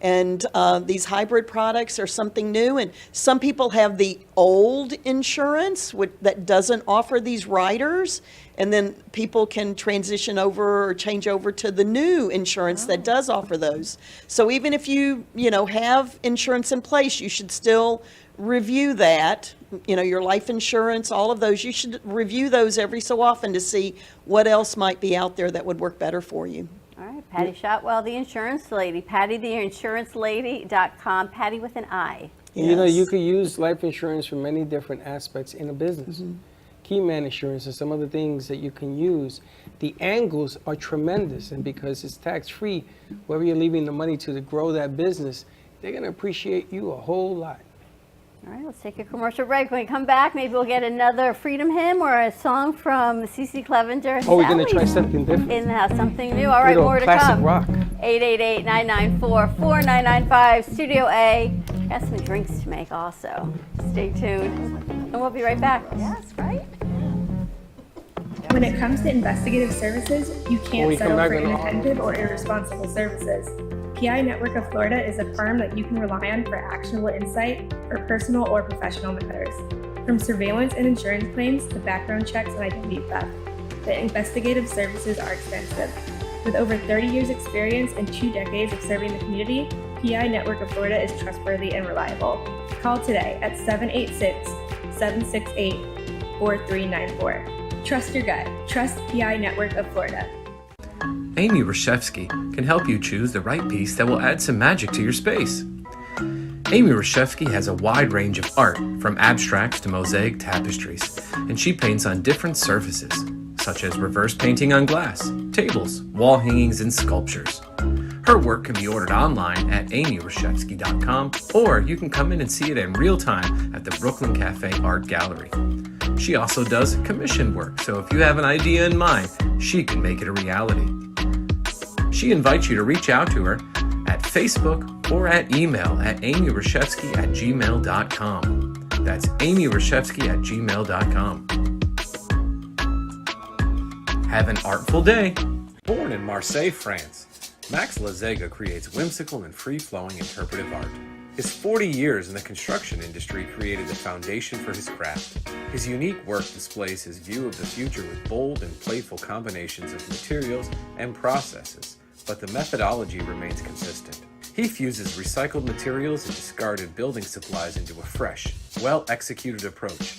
And these hybrid products are something new. And some people have the old insurance that doesn't offer these riders. And then people can transition over or change over to the new insurance that does offer those. So even if you have insurance in place, you should still review that. Your life insurance, all of those, you should review those every so often to see what else might be out there that would work better for you. All right, Patty Shotwell, the insurance lady. PattyTheInsuranceLady.com. Patty with an I. Yes. You could use life insurance for many different aspects in a business. Key man insurance and some other things that you can use. The angles are tremendous, and because it's tax-free, whoever you're leaving the money to grow that business, they're going to appreciate you a whole lot. All right, let's take a commercial break. When we come back, maybe we'll get another freedom hymn or a song from CeCe Clevenger. Oh, we're going to try something different. In the house, something new. All right, Little more to classic come. rock. 888-994-4995, Studio A. Got some drinks to make also. Stay tuned. And we'll be right back. Yes, right? When it comes to investigative services, you When can't we come settle back for on the- inattentive or irresponsible services. PI Network of Florida is a firm that you can rely on for actionable insight for personal or professional matters. From surveillance and insurance claims to background checks and identity theft, the investigative services are extensive. With over 30 years experience and 2 decades of serving the community, PI Network of Florida is trustworthy and reliable. Call today at 786-768-4394. Trust your gut. Trust PI Network of Florida. Amy Reshevsky can help you choose the right piece that will add some magic to your space. Amy Reshevsky has a wide range of art, from abstracts to mosaic tapestries, and she paints on different surfaces, such as reverse painting on glass, tables, wall hangings, and sculptures. Her work can be ordered online at amyrashevsky.com, or you can come in and see it in real time at the Brooklyn Cafe Art Gallery. She also does commission work, so if you have an idea in mind, she can make it a reality. She invites you to reach out to her at Facebook or at email at amyrashevsky@gmail.com. That's amyrashevsky@gmail.com. Have an artful day. Born in Marseille, France, Max Lazega creates whimsical and free-flowing interpretive art. His 40 years in the construction industry created the foundation for his craft. His unique work displays his view of the future with bold and playful combinations of materials and processes, but the methodology remains consistent. He fuses recycled materials and discarded building supplies into a fresh, well-executed approach.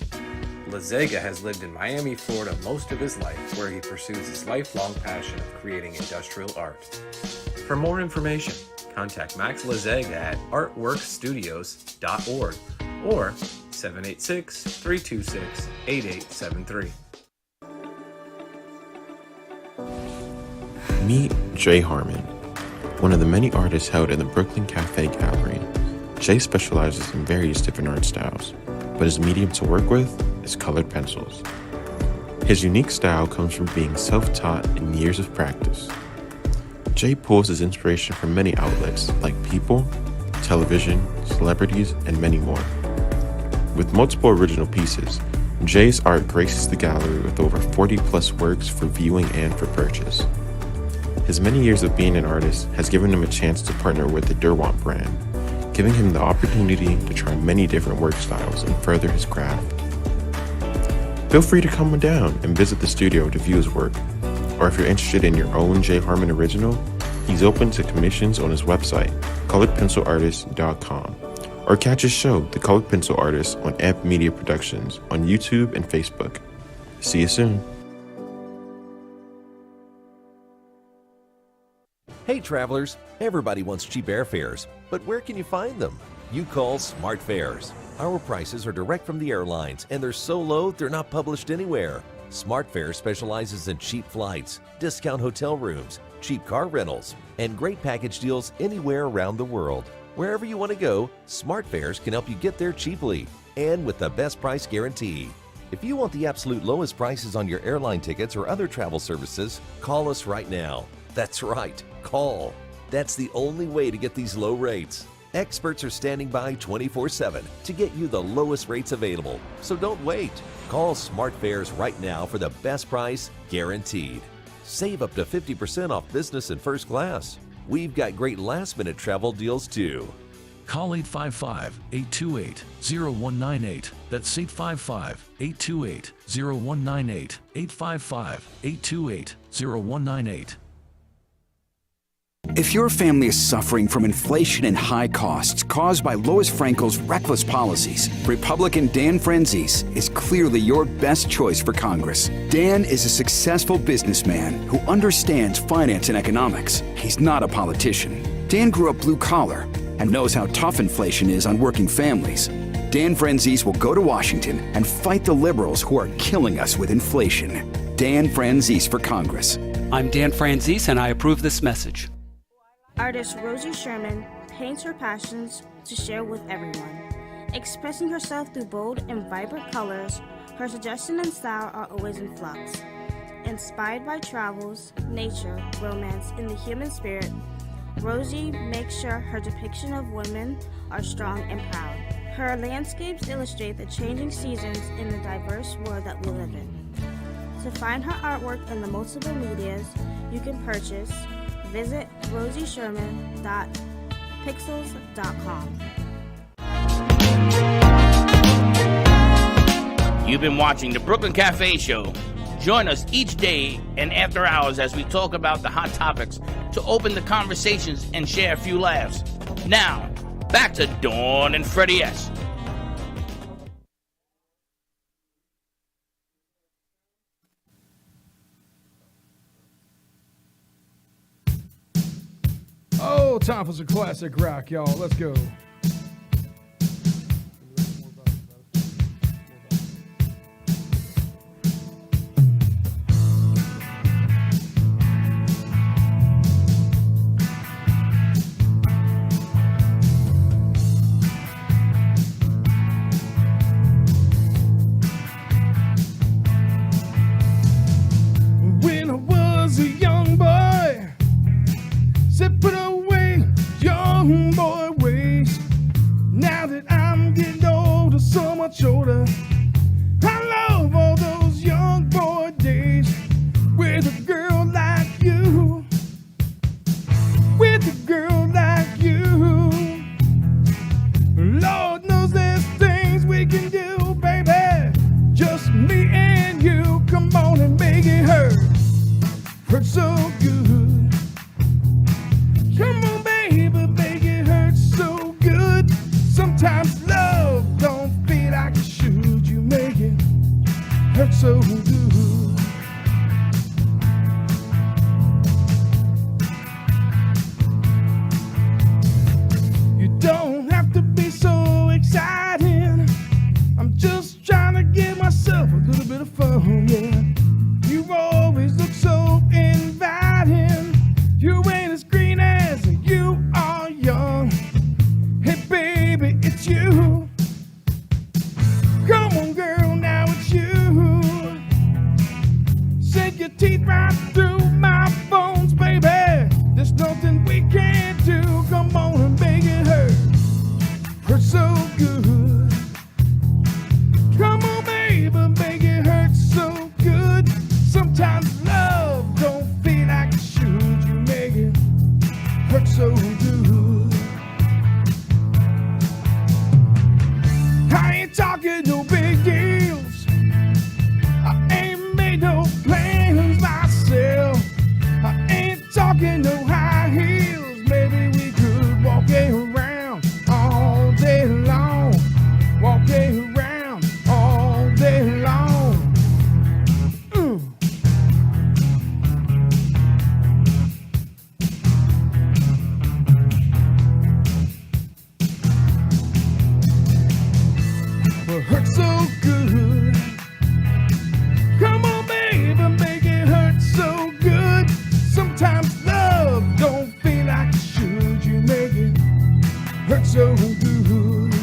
Lazega has lived in Miami, Florida most of his life, where he pursues his lifelong passion of creating industrial art. For more information, contact Max Lazega at artworkstudios.org or 786-326-8873. Meet Jay Harmon, one of the many artists held in the Brooklyn Cafe Gallery. Jay specializes in various different art styles, but his medium to work with is colored pencils. His unique style comes from being self-taught and years of practice. Jay pulls his inspiration from many outlets like people, television, celebrities, and many more. With multiple original pieces, Jay's art graces the gallery with over 40-plus works for viewing and for purchase. His many years of being an artist has given him a chance to partner with the Derwent brand, giving him the opportunity to try many different work styles and further his craft. Feel free to come down and visit the studio to view his work, or if you're interested in your own Jay Harmon original, he's open to commissions on his website, coloredpencilartist.com, or catch his show, The Colored Pencil Artist, on Amp Media Productions on YouTube and Facebook. See you soon. Hey travelers, everybody wants cheap airfares, but where can you find them? You call Smart Fares. Our prices are direct from the airlines, and they're so low they're not published anywhere. Smart Fares specializes in cheap flights, discount hotel rooms, cheap car rentals, and great package deals anywhere around the world. Wherever you want to go, Smart Fares can help you get there cheaply and with the best price guarantee. If you want the absolute lowest prices on your airline tickets or other travel services, call us right now. That's right, call. That's the only way to get these low rates. Experts are standing by 24/7 to get you the lowest rates available, so don't wait. Call Smart Fares right now for the best price guaranteed. Save up to 50% off business and first class. We've got great last-minute travel deals too. Call 855-828-0198. That's 855-828-0198. 855-828-0198. If your family is suffering from inflation and high costs caused by Lois Frankel's reckless policies, Republican Dan Franzese is clearly your best choice for Congress. Dan is a successful businessman who understands finance and economics. He's not a politician. Dan grew up blue collar and knows how tough inflation is on working families. Dan Franzese will go to Washington and fight the liberals who are killing us with inflation. Dan Franzese for Congress. I'm Dan Franzese and I approve this message. Artist Rosie Sherman paints her passions to share with everyone. Expressing herself through bold and vibrant colors, her suggestion and style are always in flux. Inspired by travels, nature, romance, and the human spirit, Rosie makes sure her depiction of women are strong and proud. Her landscapes illustrate the changing seasons in the diverse world that we live in. To find her artwork in the multiple medias you can purchase, visit rosiesherman.pixels.com. You've been watching the Brooklyn Cafe Show. Join us each day and after hours as we talk about the hot topics to open the conversations and share a few laughs. Now, back to Dawn and Freddie S. Oh, time for some classic rock, y'all. Let's go. Now that I'm getting older, so much older, I love all those young boy days with a girl like you, with a girl like you. Lord knows there's things we can do, baby, just me and you. Come on and make it hurt so good. Come on, baby, make it hurt so good. Sometimes love don't feel like it should. You make it hurt so good. You don't have to be so exciting. I'm just trying to give myself a little bit of fun, yeah. You always look so inviting. You ain't as green as you are young. Hey baby, it's you. Come on girl, now it's you. Sink your teeth right through my bones, baby. There's nothing we can't do. Come on and make it hurt so good. Come on baby, make it hurt so good. Sometimes love don't feel like it should. You make it hurt so good. I ain't talking no big deals. I ain't made no plans myself. I ain't talking no high heels. Maybe we could walk around all day long. Walk around all day long. It hurts so good. Come on, baby, make it hurt so good. Sometimes love don't feel like it should. You make it hurt so good.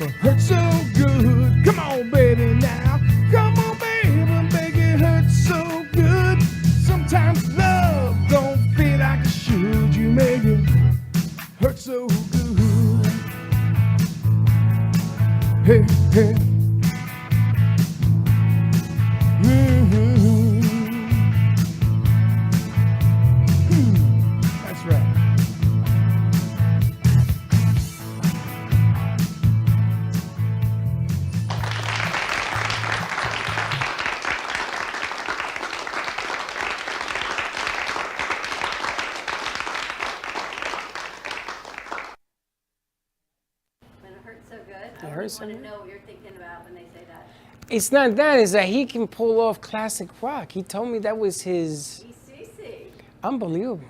It hurts so good. Come on, baby, now. Come on, baby, make it hurt so good. Sometimes love don't feel like it should. You make it hurt so good. Hey, hey. That's right. When it hurts so good, It I hurts want so to good? know what you're thinking about when they say that. It's not that, it's that he can pull off classic rock. He told me that was his unbelievable.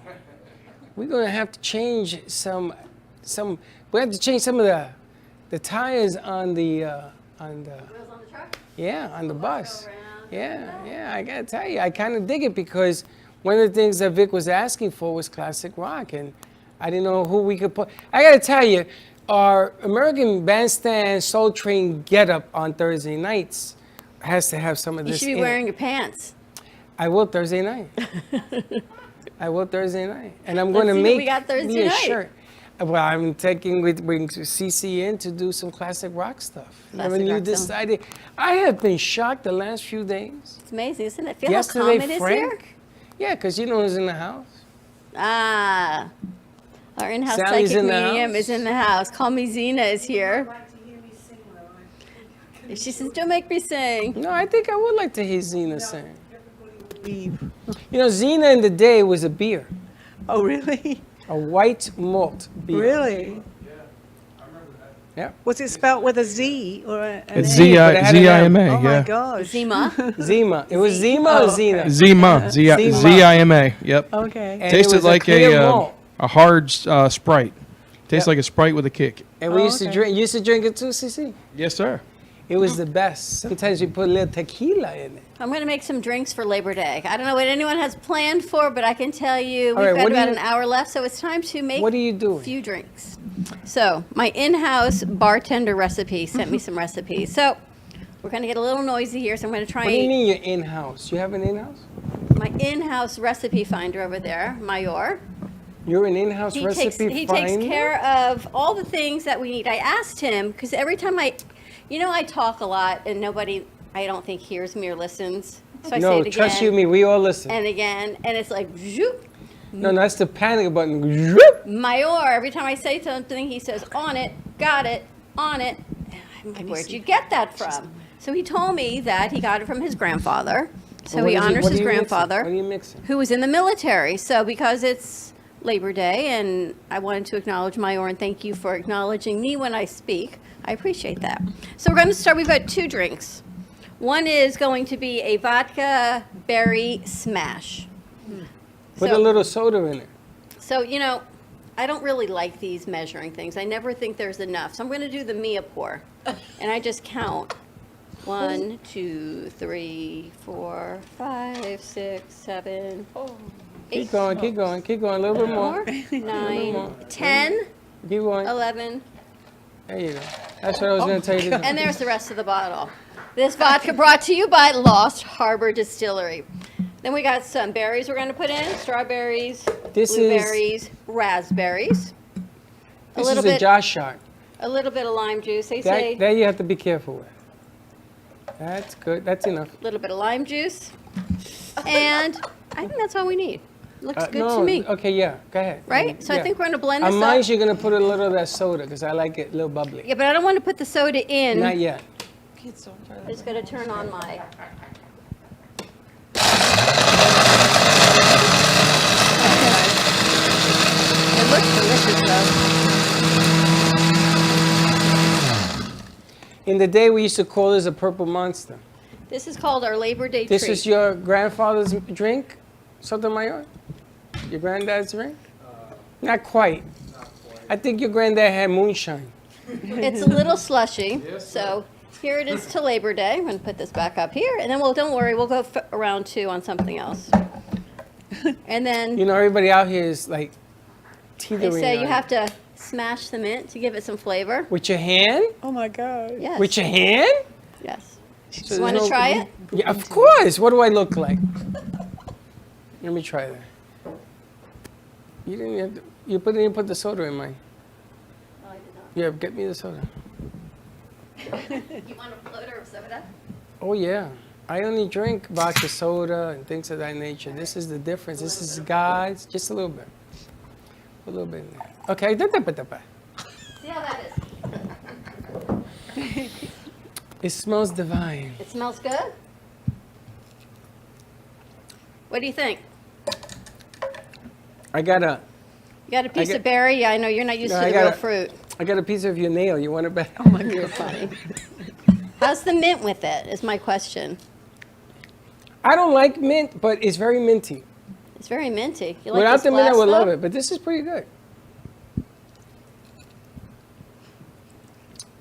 We're gonna have to change some we have to change some of the tires on the Wheels on the truck? yeah, on the bus. Yeah, I gotta tell you, I kind of dig it because one of the things that Vic was asking for was classic rock, and I didn't know who we could put. I gotta tell you, our American Bandstand Soul Train getup on Thursday nights has to have some of You this should be in wearing it. your pants. I will Thursday night. I will Thursday night, and I'm Let's going to see what make we got Thursday me a night. shirt. Well, I'm taking with CC in to do some classic rock stuff. Classic When you rock stuff. decided, I have been shocked the last few days. It's amazing, isn't it? Feel Yesterday, how calm it is Frank. here? Yeah, because you know who's in the house. Ah, our in-house Sally's psychic in the medium house. is in the house. Call me Zena is here. She says, "Don't make me sing." No, I think I would like to hear Zena sing. You know, Zena in the day was a beer. Oh, really? A white malt beer. Really? Yeah. Was it spelled with a Z or an It's A? Z-I- But it had an Z-I-M-A, Oh my yeah. gosh. Zima. Zima. It was Zima Oh, or okay. Zena? Zima. Z-I-M-A. Yep. Okay. And it Tasted was a like clear malt. a hard Sprite. Tastes Yep. like a Sprite with a kick. And we Oh, used to okay. drink. You used to drink it too, CC? Yes, sir. It was the best. Sometimes you put a little tequila in it. I'm going to make some drinks for Labor Day. I don't know what anyone has planned for, but I can tell you All we've right, got what do about you- an hour left, so it's time to make What are you doing? a few drinks. So my in-house bartender recipe sent me some recipes. So we're going to get a little noisy here, so I'm going to try What do you mean you're in-house? You have an in-house? my in-house recipe finder over there, Mayor. You're an in-house He recipe takes finder? care of all the things that we need. I asked him, because every time I talk a lot and nobody, I don't think, hears me or listens. So I say it again. Trust you me, we all listen. And again, and it's like, zoop. No, that's the panic button. Zoop. Mayor, every time I say something, he says, on it, got it, on it. I'm like, where'd you get that from? So he told me that he got it from his grandfather. So Well, he what is it- honors what are his you mixing? grandfather, What are you mixing? who was in the military. So because it's Labor Day, and I wanted to acknowledge Mayor and thank you for acknowledging me when I speak. I appreciate that. So we're going to start. We've got 2 drinks. One is going to be a vodka berry smash. Put So- a little soda in it. So, I don't really like these measuring things. I never think there's enough. So I'm going to do the Mia pour. And I just count. 1, 2, 3, 4, 5, 6, 7, 8. Keep going, keep going, keep going. A little bit more. 9, 10, Keep going. 11. There you go. That's what I was going to tell you to do. And there's the rest of the bottle. This vodka brought to you by Lost Harbor Distillery. Then we got some berries we're going to put in. Strawberries, This is- blueberries, raspberries. This is a Josh shot. A little bit of lime juice. They say That you have to be careful with. That's good. That's enough. a little bit of lime juice. And I think that's all we need. Looks good no, to me. Okay, yeah. Go ahead. Right? So I Yeah. think we're going to blend On this mine, up. you're going to put a little of that soda because I like it a little bubbly. Yeah, but I don't want to put the soda in. Not yet. I'm just going to turn on my. It looks delicious, though. In the day, we used to call this a purple monster. This is called our Labor Day This treat. is your grandfather's drink, Sotomayor? Your granddad's drink? Not quite. I think your granddad had moonshine. It's a little slushy. So here it is to Labor Day. I'm going to put this back up here. And then don't worry, we'll go around 2 on something else. And then You know, everybody out here is like they teetering say on you it. have to smash the mint to give it some flavor. With your hand? Oh my God. Yes. With your hand? Yes. So You want to there's no- try it? Yeah, of course. What do I look like? Let me try that. You didn't have to, you didn't put the soda in mine. Oh, I did not. Yeah, get me the soda. You want a floater of soda? Oh yeah. I only drink vodka soda and things of that nature. This is the difference. This is God's, just a little bit. A little bit in there. Okay. See how that is? It smells divine. It smells good? What do you think? I got a You got a piece get- of berry? Yeah, I know you're not used No, to I the got real a- fruit. I got a piece of your nail. You want it back? Oh my God. You're funny. How's the mint with it, is my question. I don't like mint, but it's very minty. It's very minty. You like Without this the mint, I glass, would love though? it, but this is pretty good.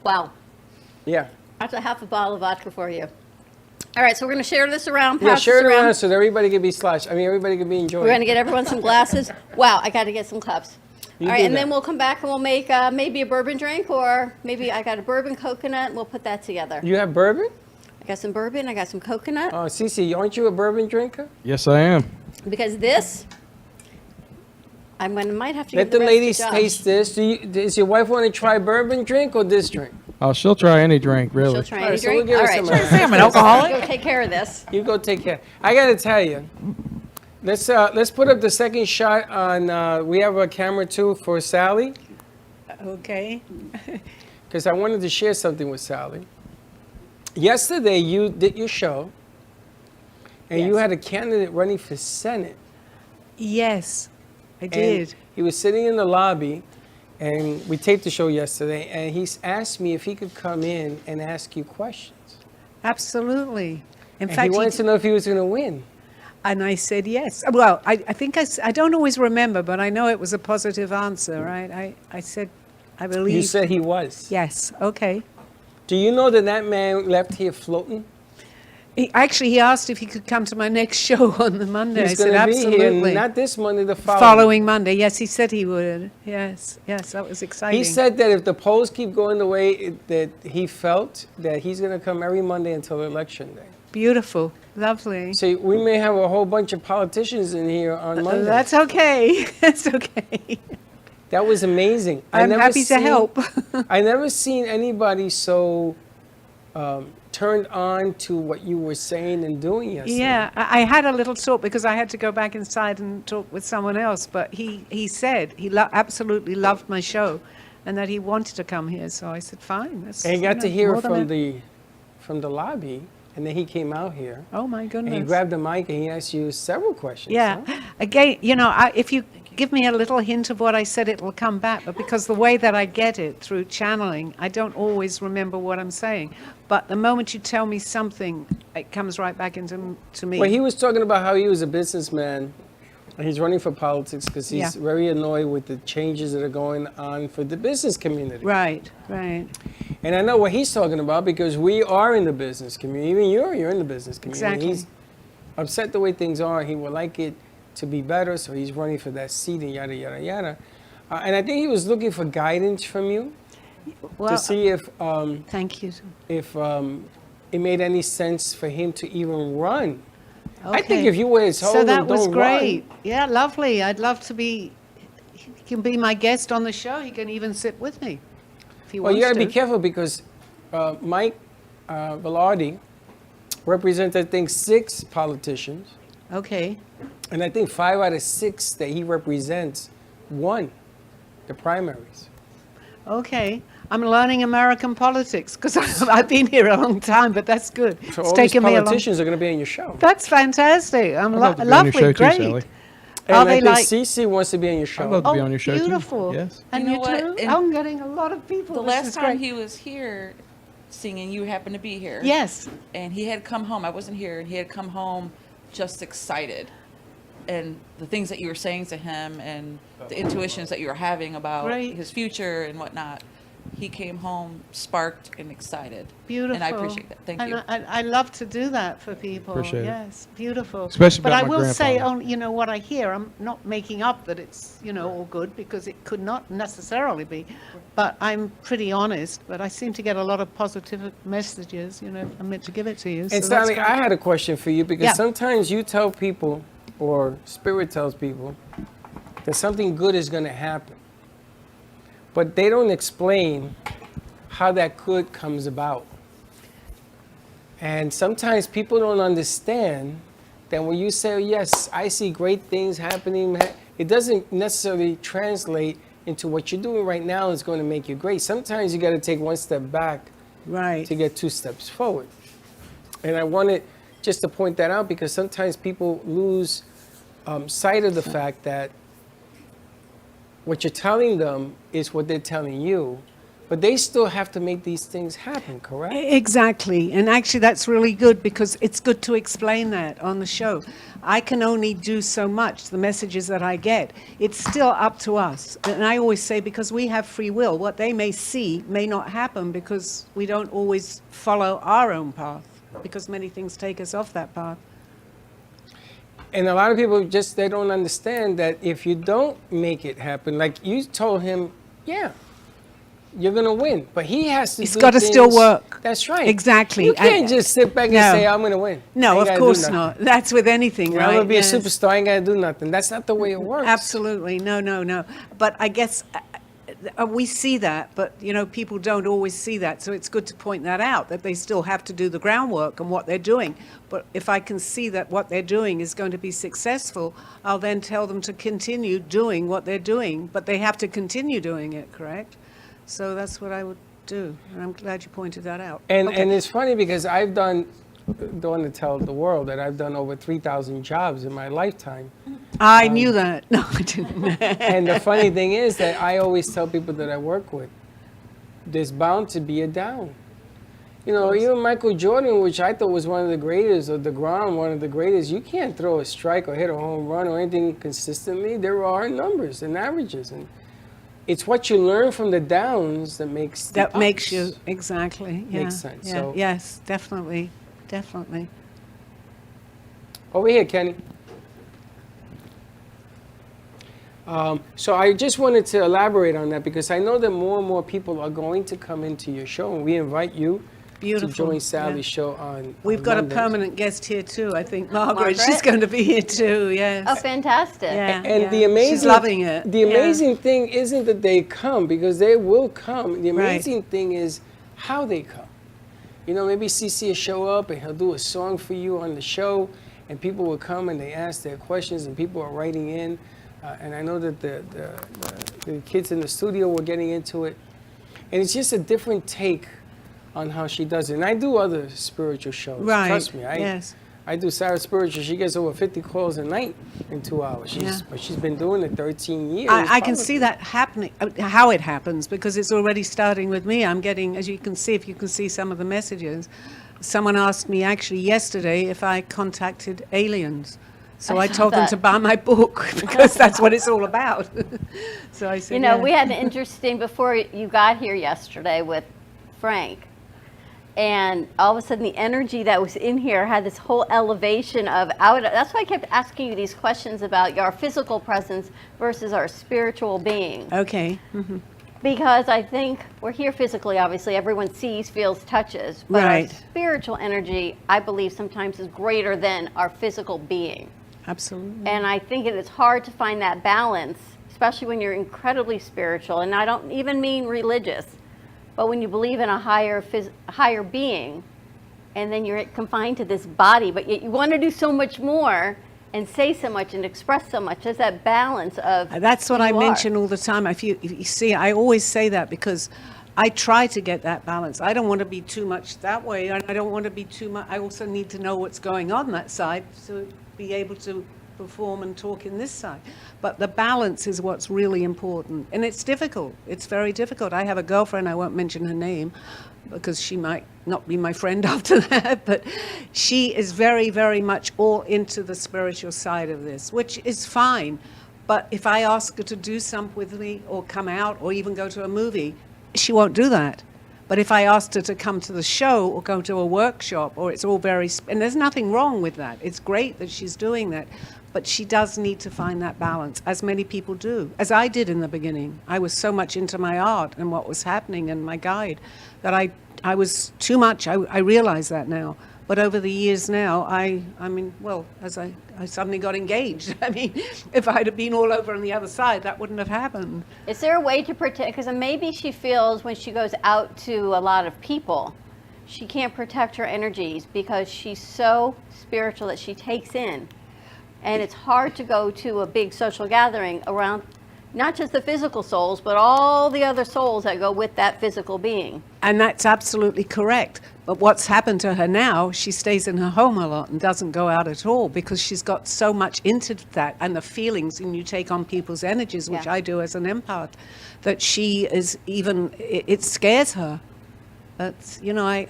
Wow. Yeah. That's a half a bottle of vodka for you. All right, so we're going to share this around, Yeah, pass share this it around. around so that everybody can be sloshed. I mean, everybody can be enjoying. We're going to get everyone some glasses. Wow, I got to get some cups. You All right, do and that. then we'll come back and we'll make maybe a bourbon drink, or maybe I got a bourbon coconut, and we'll put that together. You have bourbon? I got some bourbon, I got some coconut, Oh, Cece, aren't you a bourbon drinker? Yes, I am. because this, might have to Let give the rest to ladies Josh. taste this. Does your wife want to try bourbon drink or this drink? Oh, she'll try any drink, really. She'll try All any right, so we'll drink? give All her right, some Josh, of that. I'm an alcoholic. Go take care of this. You go take care. I gotta tell you, let's put up the second shot on. We have a camera too for Sally, Okay. because I wanted to share something with Sally. Yesterday you did your show, and you Yes. had a candidate running for Senate. Yes, I And did. he was sitting in the lobby, and we taped the show yesterday, and he's asked me if he could come in and ask you questions. Absolutely. In And fact, he wanted to know if he was going to win. and I said yes. Well, I think I don't always remember, but I know it was a positive answer, right? I said, I believe. You said he was. Yes, okay. Do you know that that man left here floating? He asked if he could come to my next show on the Monday. I He's said, going to be absolutely. here, not this Monday, the Following Monday. Yes, he said he would. Yes, that was exciting. He said that if the polls keep going the way that he felt, that he's going to come every Monday until election day. Beautiful. Lovely. See, we may have a whole bunch of politicians in here on Monday. That's okay. That's okay. That was amazing. I'm happy to help. I never seen anybody so turned on to what you were saying and doing yesterday. Yeah, I had a little talk because I had to go back inside and talk with someone else. But he said he absolutely loved my show, and that he wanted to come here. So I said, fine. That's, And he got to hear more it than from the lobby, and then he came out here. Oh my goodness! And he grabbed the mic and he asked you several questions. Yeah. huh? Again, if you give me a little hint of what I said, it will come back. But because the way that I get it through channeling, I don't always remember what I'm saying. But the moment you tell me something, it comes right back into me. Well, he was talking about how he was a businessman, and he's running for politics because he's Yeah. very annoyed with the changes that are going on for the business community. Right, right. And I know what he's talking about because we are in the business community. Even you're in the business community. Exactly. He's upset the way things are. He would like it to be better, so he's running for that seat and yada, yada, yada. And I think he was looking for guidance from you to see if thank you. If it made any sense for him to even run. I think Okay. if you were told So him, that was "Don't great. run," Yeah, lovely. I'd love to be. He can be my guest on the show. He can even sit with me if he well, wants you got to to. be careful because Mike Velarde represents, I think, 6 politicians. Okay. And I think 5 out of 6 that he represents won the primaries. Okay. I'm learning American politics because I've been here a long time, but that's good. So it's all these taken me a long. politicians are going to be on your show. That's fantastic. I'm I'd love to be on your lovely, show too, great. Sally. And Are I they think like? Cece wants to be on your show. I'd love to be on your show Beautiful. too. Yes. And You you, know what? too? And I'm getting a lot of people. The This last is time great. he was here singing, you happened to be here. Yes. And he had come home. I wasn't here, and he had come home just excited. And the things that you were saying to him and the intuitions that you were having about Right. his future and whatnot, he came home sparked and excited. Beautiful. And I appreciate that. Thank you. I love to do that for people. Appreciate it. Yes, beautiful. Especially but about I my will say, grandfather. what I hear. I'm not making up that it's, all good because it could not necessarily be. But I'm pretty honest. But I seem to get a lot of positive messages. I meant to give it to you. And so that's Stanley, great. I had a question for you because Yeah. sometimes you tell people, or Spirit tells people, that something good is going to happen. But they don't explain how that good comes about. And sometimes people don't understand that when you say, yes, I see great things happening, it doesn't necessarily translate into what you're doing right now is going to make you great. Sometimes you got to take one step back to get 2 steps forward. And I wanted just to point that out because sometimes people lose sight of the fact that what you're telling them is what they're telling you, but they still have to make these things happen, correct? Exactly. And actually, that's really good because it's good to explain that on the show. I can only do so much, the messages that I get. It's still up to us. And I always say, because we have free will, what they may see may not happen because we don't always follow our own path, because many things take us off that path. And a lot of people they don't understand that if you don't make it happen, like you told him, yeah, you're going to win. But he has to It's do got to still things- work. That's right. Exactly. You can't just sit back and No. say, I'm going to win. I No, ain't of gotta do course nothing. not. That's with anything, right? I'm going to be Yes. a superstar. I ain't got to do nothing. That's not the way it works. Absolutely. No. But I guess we see that, but people don't always see that. So it's good to point that out, that they still have to do the groundwork and what they're doing. But if I can see that what they're doing is going to be successful, I'll then tell them to continue doing what they're doing. But they have to continue doing it, correct? So that's what I would do. And I'm glad you pointed that out. And Okay. and it's funny because don't want to tell the world that I've done over 3,000 jobs in my lifetime. I knew that. No, I didn't. And the funny thing is that I always tell people that I work with, there's bound to be a down. Even Michael Jordan, which I thought was one of the greatest, or DeGrom, one of the greatest, you can't throw a strike or hit a home run or anything consistently. There are numbers and averages. And it's what you learn from the downs that makes the That makes ups. you, exactly. Yeah, Makes sense. yeah, So- yes, definitely. Definitely. Over here, Kenny. So I just wanted to elaborate on that because I know that more and more people are going to come into your show, and we invite you Beautiful. to join Sally's yeah. show on. We've on got Mondays. a permanent guest here too. I think Margaret. She's Margaret? going to be here too. Yes. Oh, fantastic. Yeah. And the amazing, She's loving it. The Yeah. amazing thing isn't that they come, because they will come. The Right. amazing thing is how they come. You know, maybe CC will show up and he'll do a song for you on the show, and people will come and they ask their questions, and people are writing in. And I know that the kids in the studio were getting into it. And it's just a different take on how she does it. And I do other spiritual shows. Right. Trust me. Yes. I do Sarah Spiritual. She gets over 50 calls a night in 2 hours. But she's been doing it 13 years. I can see that happening, how it happens, because it's already starting with me. I'm getting, as you can see, if you can see some of the messages, someone asked me actually yesterday if I contacted aliens. So I saw told them that. to buy my book, because that's what it's all about. So I said, You know, yeah. we had an interesting, before you got here yesterday with Frank, and all of a sudden the energy that was in here had this whole elevation of out. That's why I kept asking you these questions about our physical presence versus our spiritual being. Okay. Mhm. Because I think we're here physically, obviously, everyone sees, feels, touches, but Right. our spiritual energy, I believe, sometimes is greater than our physical being. Absolutely. And I think it is hard to find that balance, especially when you're incredibly spiritual. And I don't even mean religious, but when you believe in a higher being, and then you're confined to this body, but yet you want to do so much more and say so much and express so much. There's that balance of That's what who I you are. mention all the time. If you see, I always say that because I try to get that balance. I don't want to be too much that way, and I don't want to be too much. I also need to know what's going on that side to be able to perform and talk in this side. But the balance is what's really important. And it's difficult. It's very difficult. I have a girlfriend, I won't mention her name because she might not be my friend after that, but she is very, very much all into the spiritual side of this, which is fine. But if I ask her to do something with me or come out or even go to a movie, she won't do that. But if I asked her to come to the show or go to a workshop, or it's all very, and there's nothing wrong with that. It's great that she's doing that. But she does need to find that balance, as many people do, as I did in the beginning. I was so much into my art and what was happening and my guide that I was too much. I realize that now. But over the years now, I mean, well, as I suddenly got engaged. I mean, if I'd have been all over on the other side, that wouldn't have happened. Is there a way to protect, because maybe she feels when she goes out to a lot of people, she can't protect her energies because she's so spiritual that she takes in. And it's hard to go to a big social gathering around not just the physical souls, but all the other souls that go with that physical being. And that's absolutely correct. But what's happened to her now, she stays in her home a lot and doesn't go out at all because she's got so much into that and the feelings, and you take on people's energies, which I do as an empath, that she is even, it scares her. That's, you know,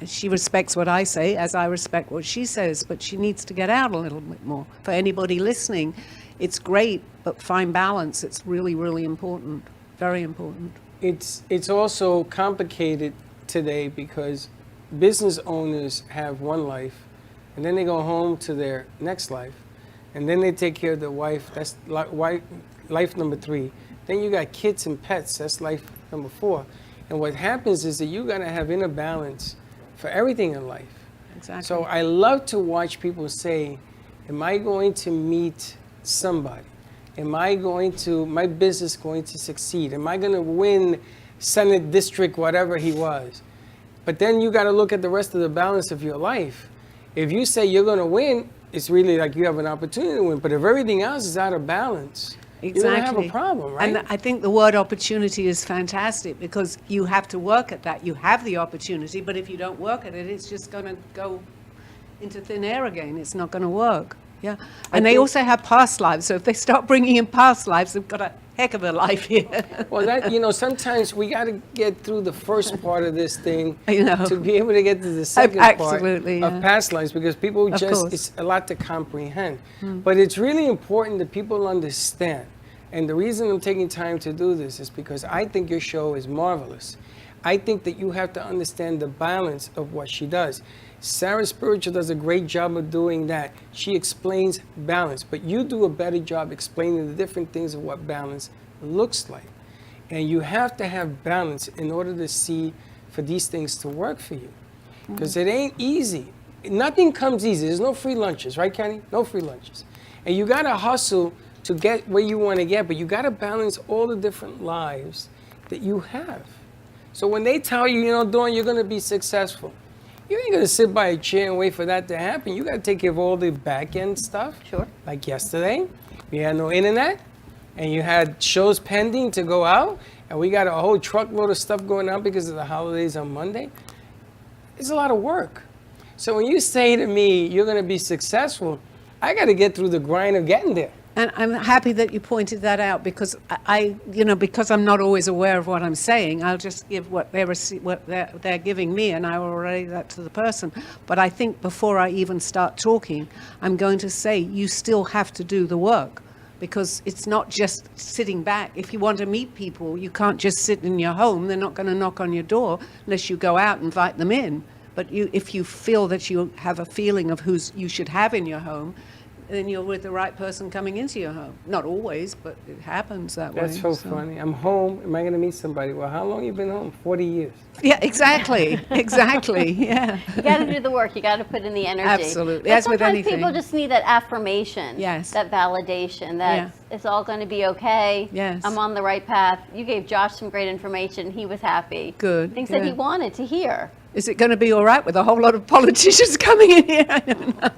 she respects what I say as I respect what she says, but she needs to get out a little bit more. For anybody listening, it's great, but find balance. It's really, really important, very important. It's also complicated today because business owners have one life, and then they go home to their next life, and then they take care of their wife. That's life number 3. Then you got kids and pets. That's life number 4. And what happens is that you got to have inner balance for everything in life. Exactly. So I love to watch people say, am I going to meet somebody? Am my business going to succeed? Am I going to win Senate District, whatever he was? But then you got to look at the rest of the balance of your life. If you say you're going to win, it's really like you have an opportunity to win. But if everything else is out of balance, Exactly. you're going to have a problem, right? And I think the word opportunity is fantastic because you have to work at that. You have the opportunity, but if you don't work at it, it's just going to go into thin air again. It's not going to work. Yeah. And they also have past lives. So if they start bringing in past lives, they've got a heck of a life here. Well, that, you know, sometimes we got to get through the first part of this thing know. to be able to get to the second Absolutely, part yeah. of past lives, because people Of just, course. it's a lot to comprehend. Mm. But it's really important that people understand. And the reason I'm taking time to do this is because I think your show is marvelous. I think that you have to understand the balance of what she does. Sarah Spiritual does a great job of doing that. She explains balance, but you do a better job explaining the different things of what balance looks like. And you have to have balance in order to see for these things to work for you. Because it ain't easy. Nothing comes easy. There's no free lunches, right, Kenny? No free lunches. And you got to hustle to get where you want to get, but you got to balance all the different lives that you have. So when they tell you, Dawn, you're going to be successful, you ain't going to sit by a chair and wait for that to happen. You got to take care of all the back end stuff. Sure. Like yesterday, we had no internet, and you had shows pending to go out, and we got a whole truckload of stuff going on because of the holidays on Monday. It's a lot of work. So when you say to me, you're going to be successful, I got to get through the grind of getting there. And I'm happy that you pointed that out, because because I'm not always aware of what I'm saying, I'll just give what they're giving me, and I will relay that to the person. But I think before I even start talking, I'm going to say you still have to do the work, because it's not just sitting back. If you want to meet people, you can't just sit in your home. They're not going to knock on your door unless you go out and invite them in. But if you feel that you have a feeling of who you should have in your home, then you're with the right person coming into your home. Not always, but it happens that way. That's so funny. I'm home. Am I going to meet somebody? Well, how long you been home? 40 years. Yeah, exactly. Exactly. Yeah. You got to do the work. You got to put in the energy. Absolutely. But As with sometimes anything. people just need that affirmation. Yes. That validation that it's all going to be okay. Yes. I'm on the right path. You gave Josh some great information. He was happy. Good. Things that he wanted to hear. Is it going to be all right with a whole lot of politicians coming in here? I don't know.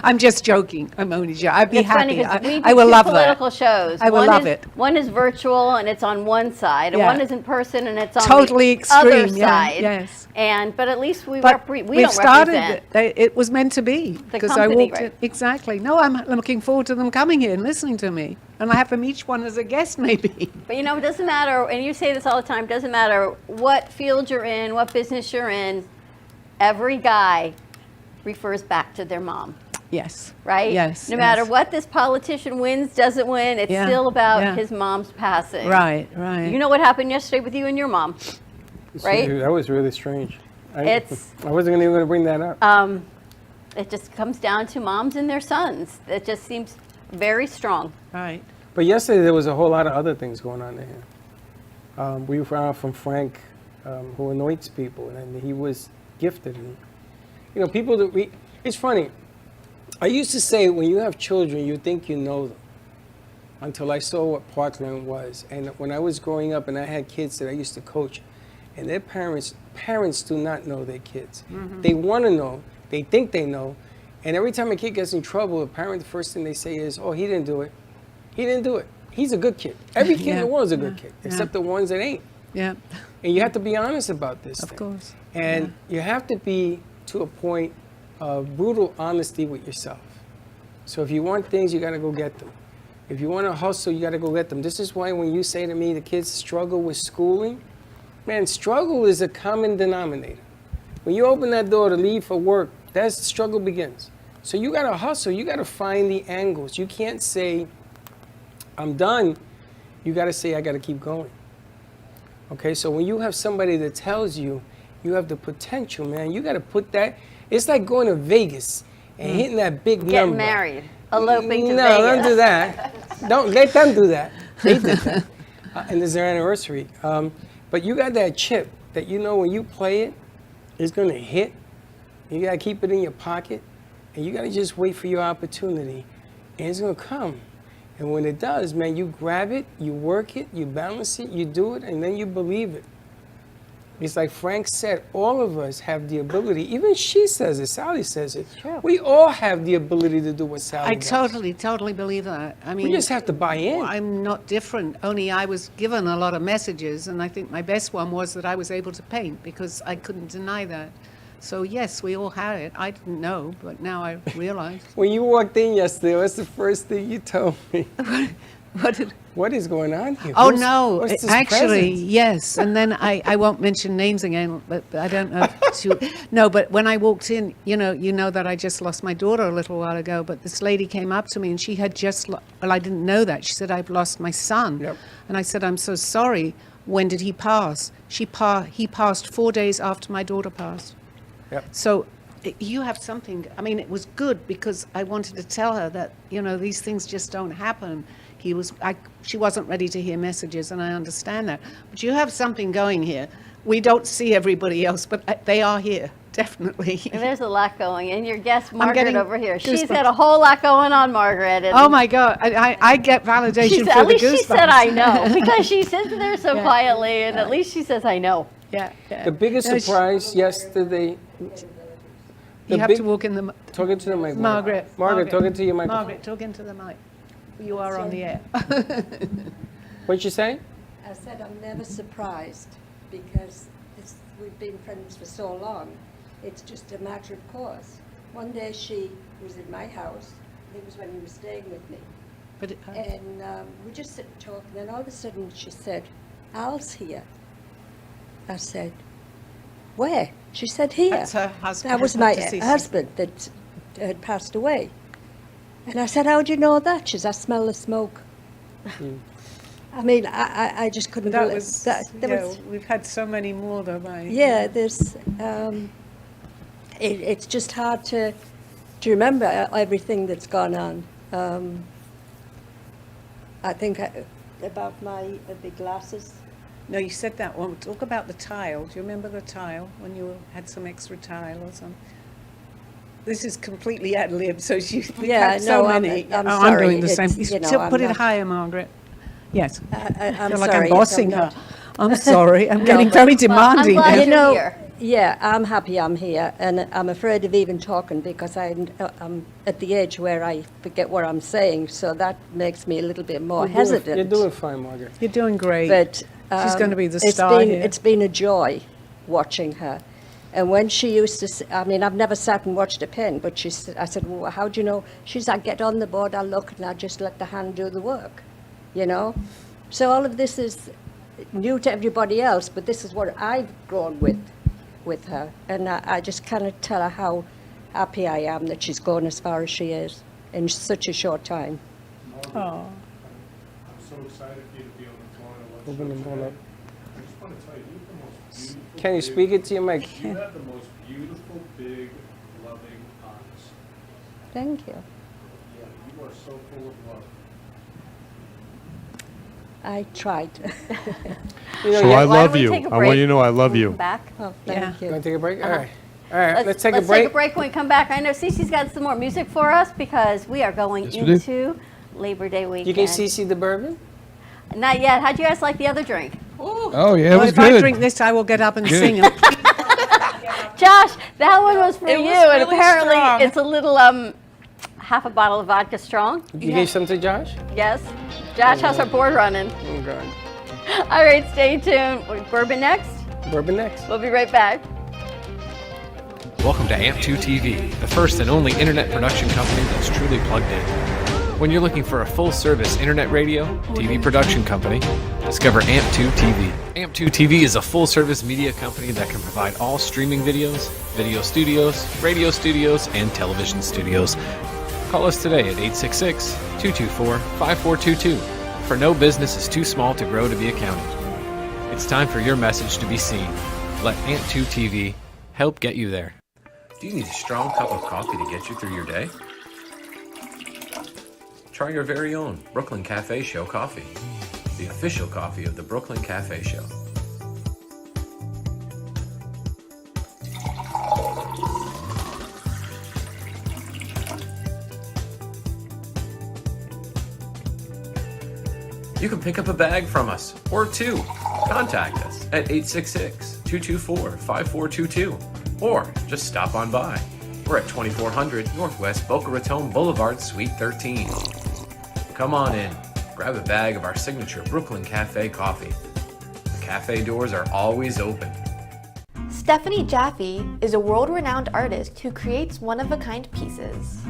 I'm just joking. I'm only joking. I'd be It's funny happy. 'cause we do I will two love that. political shows. I will love it. One is virtual and it's on one side, and Yeah. one is in person and it's on Totally the other extreme, yeah, side. yes. But at least we But we we've don't started represent. it was meant to be, because I company, walked right. in. Exactly. No, I'm looking forward to them coming here and listening to me. And I have them each one as a guest, maybe. But it doesn't matter, and you say this all the time, doesn't matter what field you're in, what business you're in, every guy refers back to their mom. Yes. Right? Yes. No matter yes. what this politician wins, doesn't win, it's Yeah, still about yeah. his mom's passing. Right, right. You know what happened yesterday with you and your mom, right? That was really strange. I wasn't even going to bring that up. It just comes down to moms and their sons. It just seems very strong. Right. But yesterday there was a whole lot of other things going on there. We found out from Frank, who anoints people, and he was gifted. And, people that it's funny. I used to say when you have children, you think you know them, until I saw what Parkland was. And when I was growing up and I had kids that I used to coach, and their parents do not know their kids. Mhm. They want to know. They think they know. And every time a kid gets in trouble, a parent, the first thing they say is, oh, he didn't do it. He didn't do it. He's a good kid. Every kid in Yeah, the world is a good yeah, kid, yeah. except the ones that ain't. Yeah. And you have to be honest about this Of thing. course. And you have to be to a point of brutal honesty with yourself. So if you want things, you got to go get them. If you want to hustle, you got to go get them. This is why when you say to me the kids struggle with schooling, man, struggle is a common denominator. When you open that door to leave for work, that's the struggle begins. So you got to hustle. You got to find the angles. You can't say, I'm done. You got to say, I got to keep going. Okay, so when you have somebody that tells you you have the potential, man, you got to put that. It's like going to Vegas and hitting that big number. Getting married, eloping to No, Vegas. don't do that. Don't let them do that. They did that. And it's their anniversary. But you got that chip that when you play it, it's going to hit. You got to keep it in your pocket. And you got to just wait for your opportunity. And it's going to come. And when it does, man, you grab it, you work it, you balance it, you do it, and then you believe it. It's like Frank said, all of us have the ability, even she says it, Sally says it. Sure. We all have the ability to do what Sally I does. totally believe that. I mean, We just have to buy in. I'm not different, only I was given a lot of messages, and I think my best one was that I was able to paint, because I couldn't deny that. So yes, we all had it. I didn't know, but now I realize. When you walked in yesterday, what's the first thing you told me? What is going on here? Oh, Who's- no, what's this actually, presence? yes. And then I won't mention names again, but I don't know. No, but when I walked in, you know that I just lost my daughter a little while ago, but this lady came up to me and she had just, well, I didn't know that. She said, I've lost my son. Yep. And I said, I'm so sorry. When did he pass? He passed 4 days after my daughter passed. Yep. So you have something, I mean, it was good because I wanted to tell her that, these things just don't happen. She wasn't ready to hear messages, and I understand that. But you have something going here. we don't see everybody else, but they are here, definitely. And there's a lot going. And your guest, I'm Margaret, getting over here. She's goosebumps. had a whole lot going on, Margaret. And Oh my God, I get validation she said, for at the least goosebumps. she said I know, because she sits there so Yeah. quietly, and at least she says I know. Yeah. The biggest No, surprise yesterday. You have to walk in the. Talk into the mic, Margaret. Margaret, talk into your microphone. Margaret, talk into the mic. You are on the air. What'd you say? I said I'm never surprised because we've been friends for so long. It's just a matter of course. One day she was in my house. It was when you were staying with me. But and we just sit and talk. And then all of a sudden she said, "Al's here." I said, "Where?" She said, "Here." That's her husband. That was my Deceased. husband that had passed away. And I said, "How do you know that?" She said, "I smell the smoke." I mean, I just couldn't That believe was, that. There was, we've had so many more though, right? yeah, there's. It's just hard to remember everything that's gone on. I think about my big glasses. No, you said that one. Talk about the tile. Do you remember the tile when you had some extra tile or something? This is completely ad lib, so we've Yeah, had so no, I'm- many. I'm I'm sorry. doing the same. It's, you know, Still I'm put it not- higher, Margaret. Yes. I'm feel like sorry, I'm bossing I'm her. not. I'm sorry. I'm No, getting but- very demanding. Well, here. you know, yeah, I'm happy I'm here, and I'm afraid of even talking because I'm at the age where I forget what I'm saying, so that makes me a little bit more hesitant. You're doing fine, Margaret. You're doing great. But She's going to be the it's star been, here. It's been a joy watching her. And when she used to, I mean, I've never sat and watched a pin, but I said, well, how do you know? She said, I get on the board, I look, and I just let the hand do the work, you know? So all of this is new to everybody else, but this is what I've grown with her. And I just kind of tell her how happy I am that she's gone as far as she is in such a short time. Oh. I'm so excited for you to be on the phone and watch Open the the phone show up. today. I just want to tell you, you have the most beautiful. Can you big- speak it to your mic? You have the most beautiful, big, loving eyes. Thank you. Yeah, you are so full of love. I tried. So I love you. I want you to know I love you. Back. Oh, thank you. You want to take a break? Uh-huh. All right. All right, let's take a break. Take a break when we come back. I know Cece's got some more music for us because we are going Yes, we do. into Labor Day weekend. You can CC the bourbon? Not yet. How'd you guys like the other drink? Oh, yeah, it Well, was if I good. drink this, I will get up and Good. sing. Josh, that one was for It you, was and really apparently strong. it's a little half a bottle of vodka strong. You gave some to Josh? Yes. Josh, how's our board running? Oh, God. All right, stay tuned. Bourbon next. Bourbon next. We'll be right back. Welcome to AMP2 TV, the first and only internet production company that's truly plugged in. When you're looking for a full-service internet radio, TV production company, discover AMP2 TV. AMP2 TV is a full-service media company that can provide all streaming videos, video studios, radio studios, and television studios. Call us today at 866-224-5422, for no business is too small to grow to be accounted. It's time for your message to be seen. Let AMP2 TV help get you there. Do you need a strong cup of coffee to get you through your day? Try your very own Brooklyn Cafe Show coffee, the official coffee of the Brooklyn Cafe Show. You can pick up a bag from us, or two. Contact us at 866-224-5422, or just stop on by. We're at 2400 Northwest Boca Raton Boulevard, Suite 13. Come on in, grab a bag of our signature Brooklyn Cafe coffee. The cafe doors are always open. Stephanie Jaffe is a world-renowned artist who creates one-of-a-kind pieces.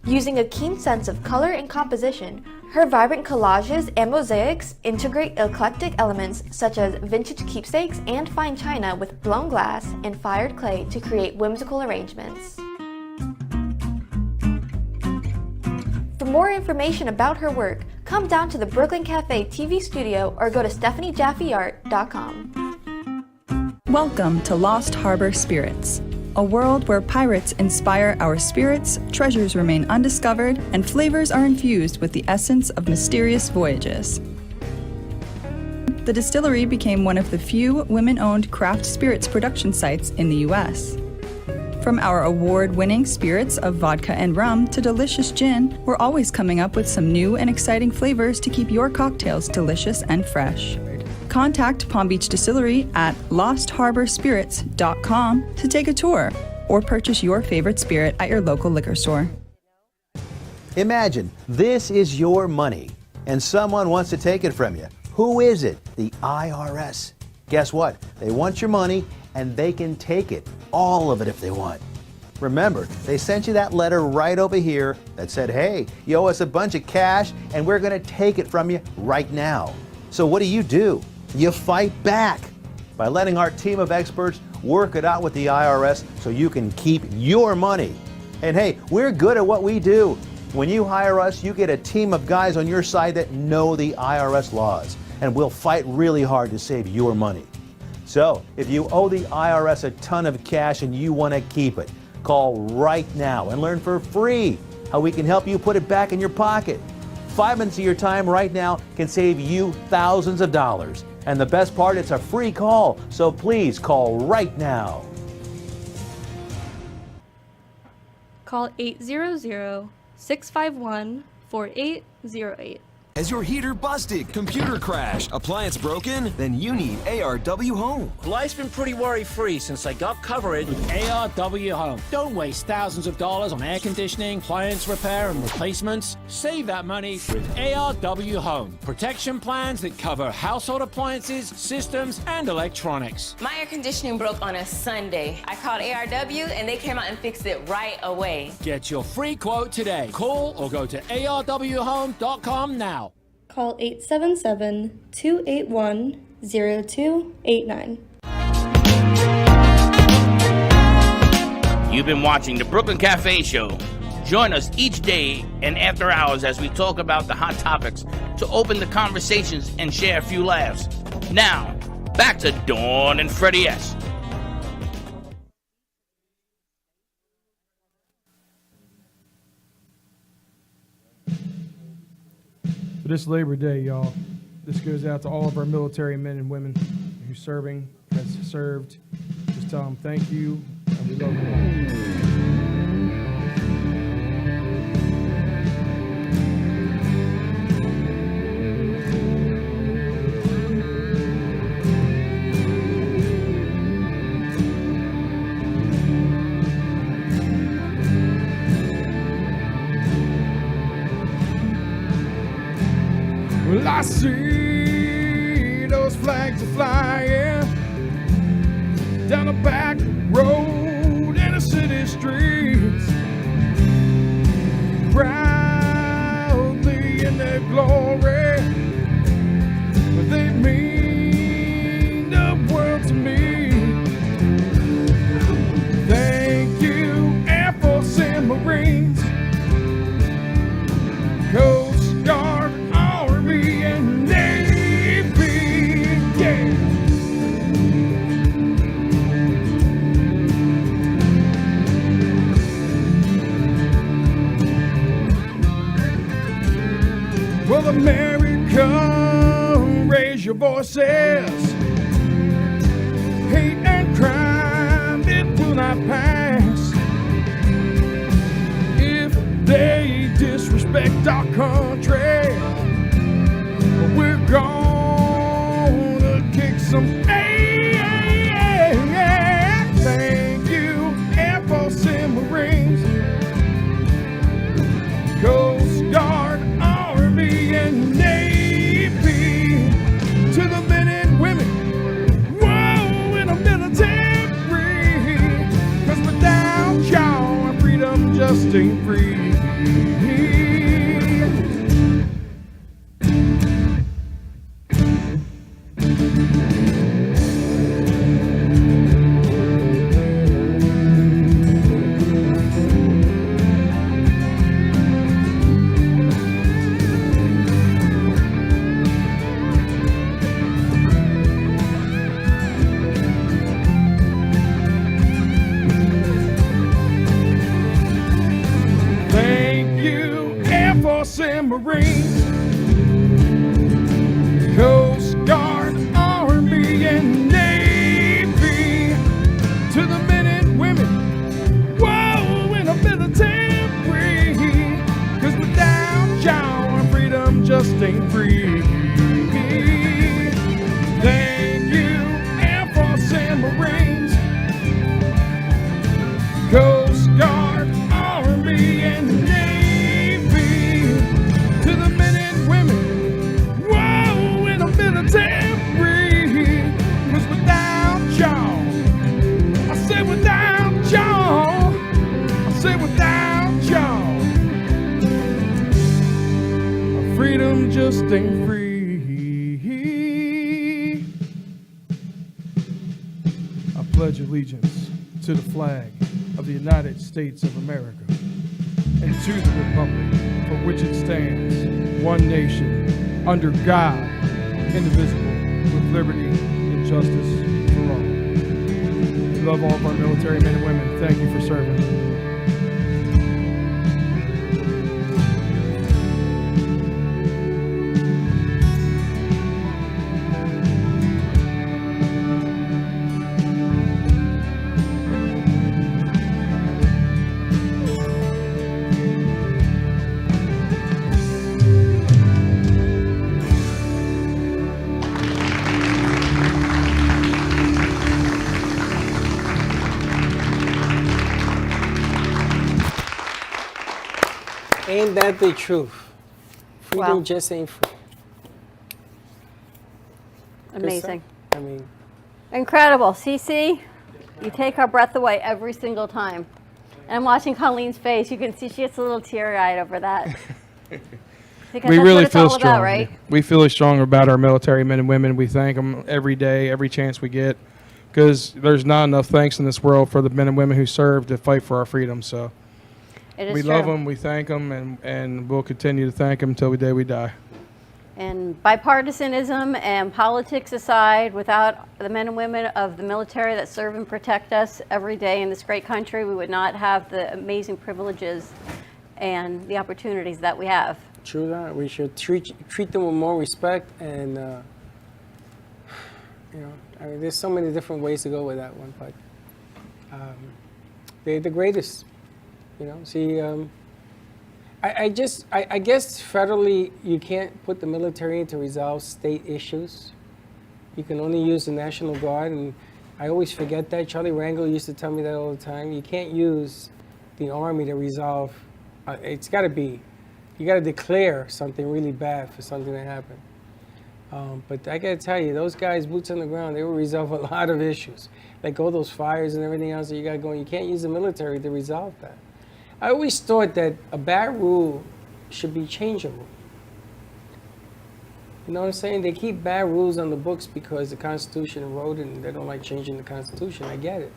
Using a keen sense of color and composition, her vibrant collages and mosaics integrate eclectic elements such as vintage keepsakes and fine china with blown glass and fired clay to create whimsical arrangements. For more information about her work, come down to the Brooklyn Cafe TV studio or go to stephaniejaffeart.com. Welcome to Lost Harbor Spirits, a world where pirates inspire our spirits, treasures remain undiscovered, and flavors are infused with the essence of mysterious voyages. the distillery became one of the few women-owned craft spirits production sites in the U.S. From our award-winning spirits of vodka and rum to delicious gin, we're always coming up with some new and exciting flavors to keep your cocktails delicious and fresh. Contact Palm Beach Distillery at lostharborspirits.com to take a tour or purchase your favorite spirit at your local liquor store. Imagine this is your money and someone wants to take it from you. Who is it? The IRS. Guess what? They want your money and they can take it, all of it if they want. Remember, they sent you that letter right over here that said, hey, you owe us a bunch of cash and we're going to take it from you right now. So what do? You fight back by letting our team of experts work it out with the IRS so you can keep your money. And hey, we're good at what we do. When you hire us, you get a team of guys on your side that know the IRS laws, and we'll fight really hard to save your money. So, if you owe the IRS a ton of cash and you want to keep it, call right now and learn for free how we can help you put it back in your pocket. 5 minutes of your time right now can save you thousands of dollars. And the best part, it's a free call, so please call right now. Call 800-651-4808. Has your heater busted, computer crashed, appliance broken? Then you need ARW Home. Life's been pretty worry-free since I got coverage with ARW Home. Don't waste thousands of dollars on air conditioning, appliance repair, and replacements. Save that money with ARW Home. Protection plans that cover household appliances, systems, and electronics. My air conditioning broke on a Sunday. I called ARW, and they came out and fixed it right away. Get your free quote today. Call or go to arwhome.com now. Call 877-281-0289. You've been watching the Brooklyn Cafe Show. Join us each day and after hours as we talk about the hot topics to open the conversations and share a few laughs. Now, back to Dawn and Freddie S. For this Labor Day, y'all, this goes out to all of our military men and women who's serving, has served. Just tell them thank you, and we love you all. Well, I see those flags are flying down the back road in the city streets, proudly in their glory. But they mean the world to me. Thank you, Air Force and Marines, Coast Guard, Army, and Navy. Yeah. Well, America, raise your voices. Hate and crime, it will not pass. If they disrespect our country, we're gonna kick some ass. Thank you, Air Force and Marines, Coast Guard, Army, and Navy. To the men and women, whoa, in the military. 'Cause without y'all, our freedom just ain't free. Thank you, Air Force and Marines, Coast Guard, pledge allegiance to the flag of the United States of America and to the republic for which it stands, one nation, under God, indivisible, with liberty and justice for all. We love all of our military men and women. Thank you for serving. Ain't that the truth? Freedom Wow. just ain't free. Amazing. I mean, Incredible. CC, you take our breath away every single time. And I'm watching Colleen's face. You can see she gets a little teary-eyed over that. Because We that's really what it's feel all strong. about, right? We feel strong about our military men and women. We thank them every day, every chance we get, because there's not enough thanks in this world for the men and women who serve to fight for our freedom. So It is we true. love them, we thank them, and we'll continue to thank them until the day we die. And bipartisanism and politics aside, without the men and women of the military that serve and protect us every day in this great country, we would not have the amazing privileges and the opportunities that we have. true that. We should treat them with more respect, and you know, I mean, there's so many different ways to go with that one, but they're the greatest. You know, see, I guess federally you can't put the military in to resolve state issues. You can only use the National Guard, and I always forget that. Charlie Rangel used to tell me that all the time. You can't use the Army to resolve. It's got to be, you got to declare something really bad for something to happen. But I got to tell you, those guys, boots on the ground, they will resolve a lot of issues. Like all those fires and everything else that you got going. You can't use the military to resolve that. I always thought that a bad rule should be changeable. You know what I'm saying? They keep bad rules on the books because the Constitution wrote it and they don't like changing the Constitution. I get it.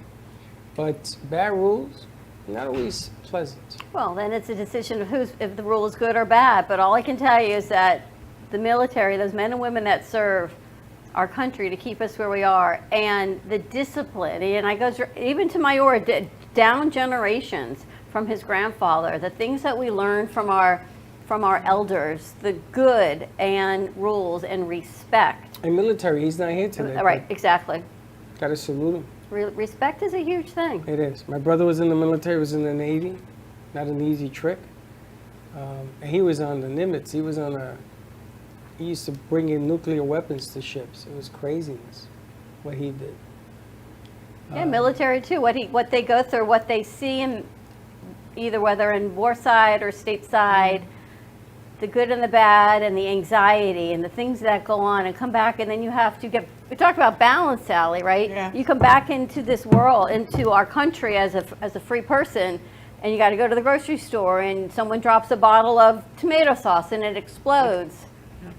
But bad rules, not always pleasant. Well, then it's a decision of if the rule is good or bad. But all I can tell you is that the military, those men and women that serve our country to keep us where we are, and the discipline, and I go even to Mayor, down generations from his grandfather, the things that we learn from our elders, the good and rules and respect. And military, he's not here today. Right, exactly. Got to salute him. Respect is a huge thing. It is. My brother was in the military, was in the Navy. Not an easy trick. And he was on the Nimitz. He used to bring in nuclear weapons to ships. It was craziness what he did. Yeah, military too. What they go through, what they see in either whether in war side or stateside, the good and the bad and the anxiety and the things that go on and come back, and then you have to we talked about balance, Sally, right? Yeah. You come back into this world, into our country as a free person, and you got to go to the grocery store and someone drops a bottle of tomato sauce and it explodes.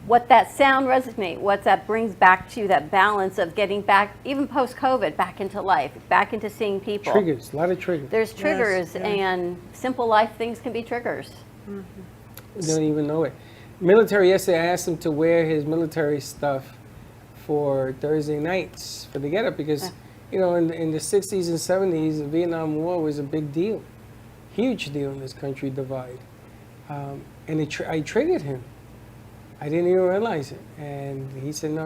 What that sound resonates, what that brings back to you, that balance of getting back, even post-COVID, back into life, back into seeing people. Triggers, a lot of triggers. There's triggers, and simple life things can be triggers. They don't even know it. Military, yesterday I asked him to wear his military stuff for Thursday nights for the get-up because, you know, in the 60s and 70s, the Vietnam War was a big deal. Huge deal in this country, divide. And I triggered him. I didn't even realize it. And he said, no,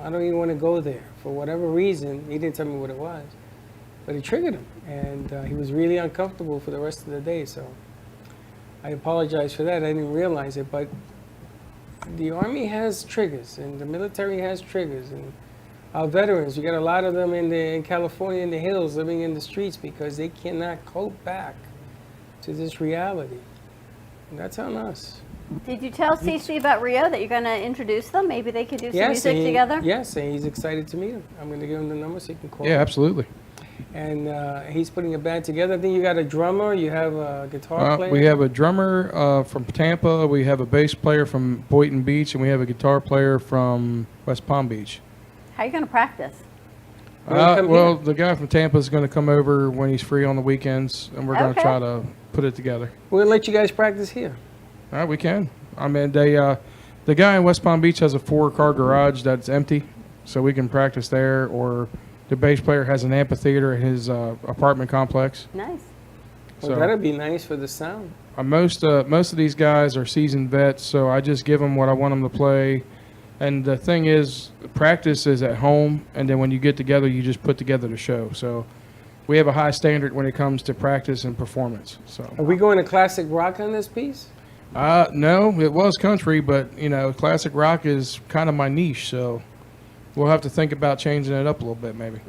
I don't even want to go there. For whatever reason, he didn't tell me what it was. But it triggered him. And he was really uncomfortable for the rest of the day. So I apologize for that. I didn't realize it. But the Army has triggers, and the military has triggers. And our veterans, we got a lot of them in California in the hills living in the streets because they cannot cope back to this reality. And that's on us. Did you tell Cece about Rio that you're going to introduce them? Maybe they could do some music and together? Yes, and he's excited to meet him. I'm going to give him the number so he can call Yeah, him. absolutely. And he's putting a band together. I think you got a drummer, you have a guitar player. We have a drummer from Tampa, we have a bass player from Boynton Beach, and we have a guitar player from West Palm Beach. How are you going to practice? Well, the guy from Tampa is going to come over when he's free on the weekends, and we're going to Okay. try to put it together. We're gonna let you guys practice here. All right, we can. I mean, the guy in West Palm Beach has a 4-car garage that's empty, so we can practice there. Or the bass player has an amphitheater in his apartment complex. Nice. Well, that'd be nice for the sound. Most of these guys are seasoned vets, so I just give them what I want them to play. And the thing is, practice is at home, and then when you get together, you just put together the show. So we have a high standard when it comes to practice and performance. So Are we going to classic rock on this piece? no, it was country, but classic rock is kind of my niche. So we'll have to think about changing it up a little bit, maybe.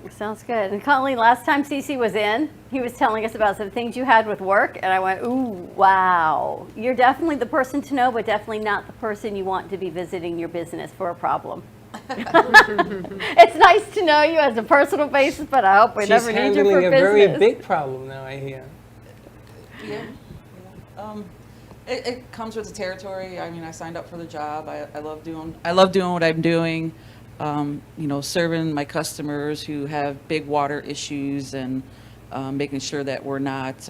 Sounds good. And Colleen, last time Cece was in, he was telling us about some things you had with work, and I went, ooh, wow. You're definitely the person to know, but definitely not the person you want to be visiting your business for a problem. It's nice to know you as a personal basis, but I hope we She's never need you for handling a business. very big problem now, I hear. Yeah. It comes with the territory. I mean, I signed up for the job. I love doing what I'm doing. Serving my customers who have big water issues and making sure that we're not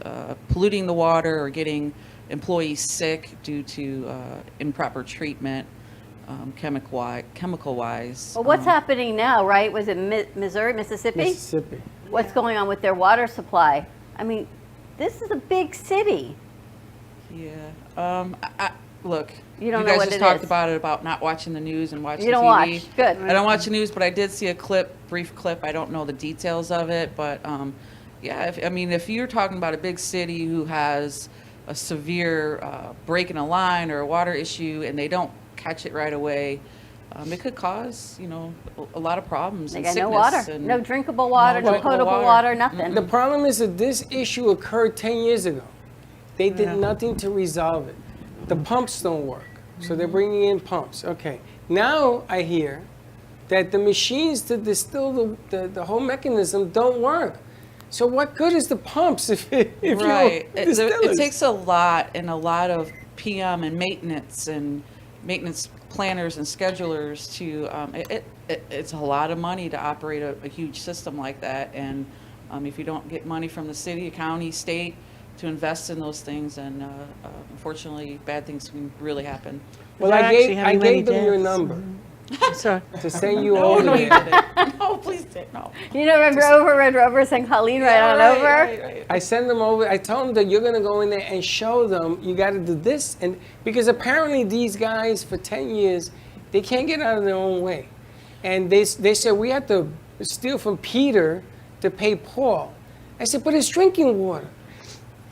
polluting the water or getting employees sick due to improper treatment, chemical-wise. Well, what's happening now, right? Was it Missouri, Mississippi? Mississippi. What's going on with their water supply? I mean, this is a big city. Yeah. Look, You don't know guys what just it talked is. about it, about not watching the news and watching You don't TV. watch. Good. I don't watch the news, but I did see a brief clip. I don't know the details of it, but yeah, if you're talking about a big city who has a severe break in a line or a water issue and they don't catch it right away, it could cause, a lot of problems. They and got no sickness water, and no drinkable water, no drinkable potable water, nothing. The problem is that this issue occurred 10 years ago. They did nothing to resolve it. The pumps don't work, so they're bringing in pumps. Okay, now I hear that the machines to distill the whole mechanism don't work. So what good is the pumps if right. you're distillers? It takes a lot of PM and maintenance planners and schedulers to it's a lot of money to operate a huge system like that, and if you don't get money from the city, county, state to invest in those things, and unfortunately bad things can really happen. Well, I gave them your number to send you over. No, you didn't. No, please don't. No. You know, remember over Red Rover, send Colleen right on over? Right. I send them over. I tell them that you're going to go in there and show them you got to do this, and because apparently these guys for 10 years they can't get out of their own way, and they said we have to steal from Peter to pay Paul. I said, but it's drinking water.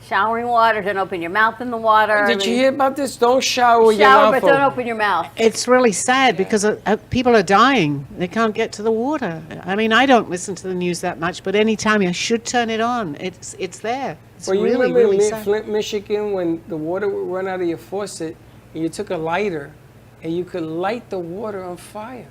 Showering water, don't open your mouth in the water. Did you hear about this? Don't shower with your Shower, mouth but don't open. open your mouth. It's really sad because people are dying. They can't get to the water. I mean, I don't listen to the news that much, but anytime you should turn it on. It's there. It's Well, you really, remember really in sad. Flint, Michigan, when the water would run out of your faucet, and you took a lighter, and you could light the water on fire.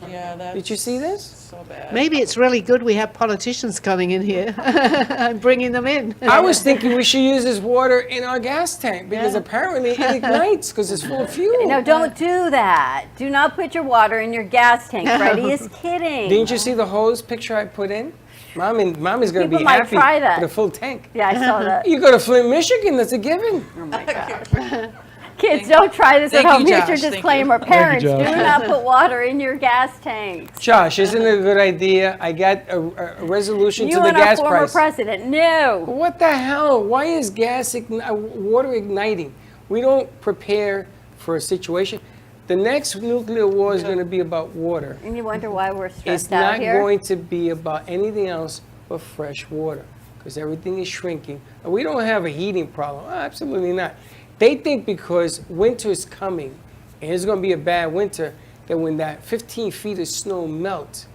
Yeah, that's Did you see this? so bad. Maybe it's really good we have politicians coming in here and bringing them in. I was thinking we should use this water in our gas tank because apparently it ignites because it's full of fuel. No, don't do that. Do not put your water in your gas tank. Freddie is kidding. Didn't you see the hose picture I put in? Mommy's going to People be might happy try that. with a full tank. Yeah, I saw that. You go to Flint, Michigan, that's a given. Oh my gosh. Kids, don't try this at Thank you, home. Here's your Josh. Thank you. disclaimer. Thank you, Parents, do Josh. not put water in your gas tanks. Josh, isn't it a good idea? I got a resolution You to the and our gas former price. president, no. What the hell? Why is water igniting? We don't prepare for a situation. The next nuclear war is going to be about water. And you wonder why we're It's stressed out not here? going to be about anything else but fresh water because everything is shrinking. And we don't have a heating problem. Oh, absolutely not. They think because winter is coming and it's going to be a bad winter, that when that 15 feet of snow melts,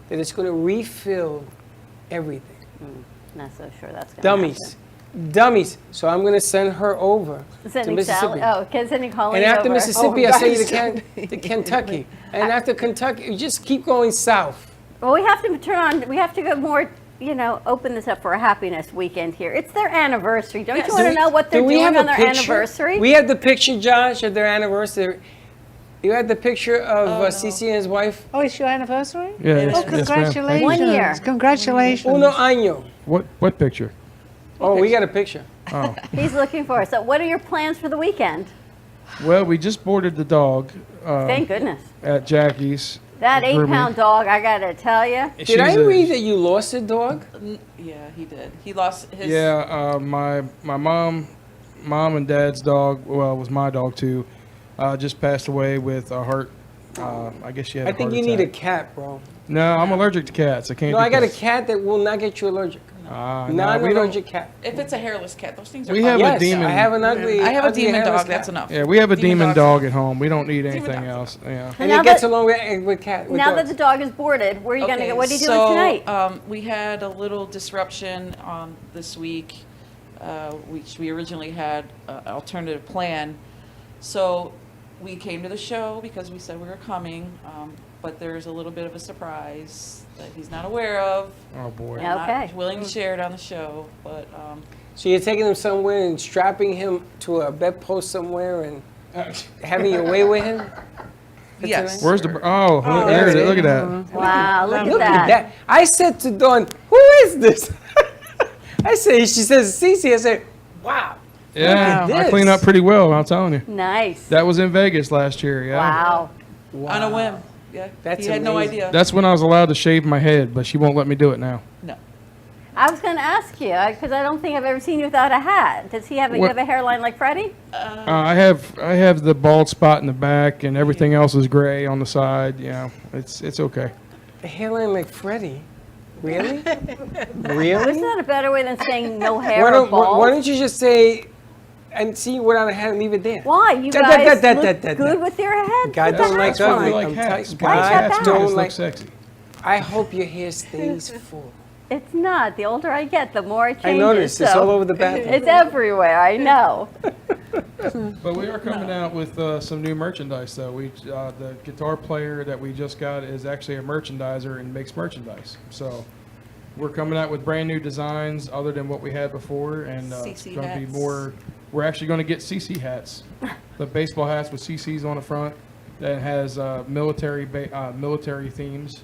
that it's going to refill everything. Not so sure that's going to Dummies. Dummies. So I'm going to send her over to Sending Mississippi. Sally. Oh, sending Colleen And after over. Mississippi, Oh, I send you gosh. to Kentucky. And after Kentucky, you just keep going south. Well, we have to we have to go more, open this up for a happiness weekend here. It's their anniversary. Don't you want to know what they're Do we doing have on a their picture? anniversary? We have the picture, Josh, of their anniversary. You had the picture of Oh, no. Cece and his wife? Oh, it's your anniversary? Yeah, yes, Oh, yes, ma'am. congratulations. 1 year. Congratulations. Uno año. What picture? Oh, we got a picture. Oh. He's looking for it. So what are your plans for the weekend? Well, we just boarded the dog. Thank goodness. At Jackie's. That grooming. 8-pound dog, I gotta tell you. Did I read that you lost a dog? Yeah, he did. He lost his. Yeah, my mom and dad's dog. Well, it was my dog too. Just passed away with a heart. I guess she had. I think you need a cat, bro. No, I'm allergic to cats. I can't. No, do I got a cats. cat that will not get you allergic. No, we Non-allergic don't. cat. If it's a hairless cat, those things are. We have ugly. a demon. I have an ugly. I have a ugly demon hairless dog. That's cat. enough. Yeah, we have a demon dogs. dog at home. We don't need anything dogs. else. Yeah. And Now it gets that- along with cat. With Now that dogs. the dog is boarded, where are you gonna go? What are you doing tonight? We had a little disruption this week. We originally had an alternative plan. So we came to the show because we said we were coming, but there's a little bit of a surprise that he's not aware of. Oh boy. I'm Okay. not willing to share it on the show, but So you're taking him somewhere and strapping him to a bedpost somewhere and having your way with him? For Yes. tonight? Where's the? Oh, Oh, there it is. there Look it at is. that. Wow, look Look at at that. I said to Dawn, who is this? she says, Cece. I said, wow. Yeah, Look I at clean this. up pretty well. I'm telling you. Nice. That was in Vegas last year. Yeah. Wow. on a whim. Yeah, That's he had no amazing. idea. That's when I was allowed to shave my head, but she won't let me do it now. No. I was gonna ask you, because I don't think I've ever seen you without a hat. Does he have, you What- have a hairline like Freddie? I have the bald spot in the back, and everything else is gray on the side. Yeah, it's okay. A hairline like Freddie. Really? Really? Isn't that a better way than saying no hair Why or don't, bald? why don't you just say, and see you without a hat and leave it there? Why? You Da- da- guys da- da- look da- da- good da. with your head. God Put the don't like hats That's why on. we like I'm hats. telling- Why is that guys bad? don't Hats look like. sexy. I hope your hair stays full. It's not. The older I get, the more it changes. I noticed. It's so- all over the bathroom. It's everywhere. I know. But we are coming out with some new merchandise, though. The guitar player that we just got is actually a merchandiser and makes merchandise. So we're coming out with brand new designs other than what we had before, and it's CC going to be hats. more. We're actually going to get CC hats, the baseball hats with CCs on the front that has military themes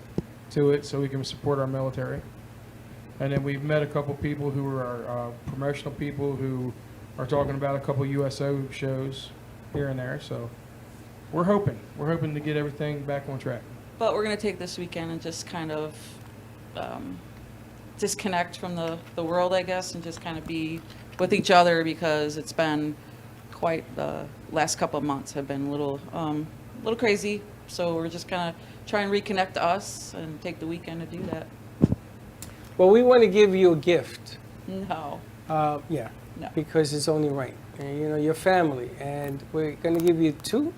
to it, so we can support our military. And then we've met a couple people who are promotional people who are talking about a couple USO shows here and there. So we're hoping to get everything back on track. But we're going to take this weekend and just kind of disconnect from the world, I guess, and just kind of be with each other because it's been quite the last couple of months have been a little crazy. So we're just going to try and reconnect to us and take the weekend to do that. Well, we want to give you a gift. No. Yeah. No. Because it's only right. And, you know, your family. And we're going to give you 2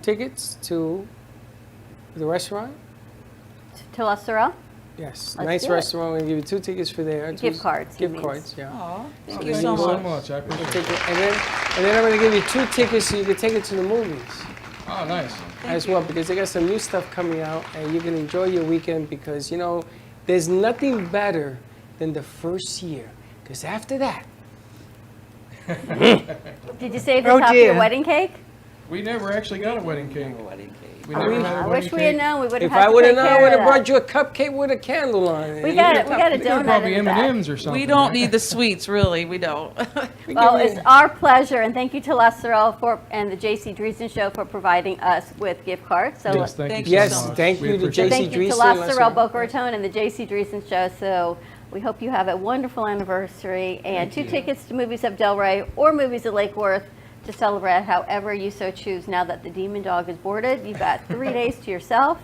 tickets to the restaurant. To La Sorrel? Yes. Let's Nice do it. restaurant. We're going to give you 2 tickets for there. Gift cards, he Gift means. cards, yeah. Aw, thank So you then so go- much. I appreciate Take it. it. And then I'm going to give you 2 tickets so you can take it to the movies Oh, nice. as well, because they got some new stuff coming out, and you can enjoy your weekend because, you know, there's nothing better than the first year, because after that, Did you save the Oh, top of dear. your wedding cake? We never actually got a wedding cake. We I never had a I wedding wish we cake. had known. We would have if had I to would have take known, I care would of have brought that. you a cupcake with a candle on it. We got a They're donut probably in the back. M&Ms or something. We don't right? need the sweets, really. We don't. Well, it's our pleasure, and thank you to La Sorrel and the J.C. Dreesen Show for providing us with gift cards. So Yes, thank you Yes, so much. thank We you to appreciate it. J.C. thank you to Dreesen, La La Sorrel, Sorrel. Boca Raton, and the J.C. Dreesen Show. So we hope you have a wonderful anniversary and 2 tickets to Movies of Delray or Movies of Lake Worth to celebrate however you so choose. Now that the Demon Dog is boarded, you've got 3 days to yourself.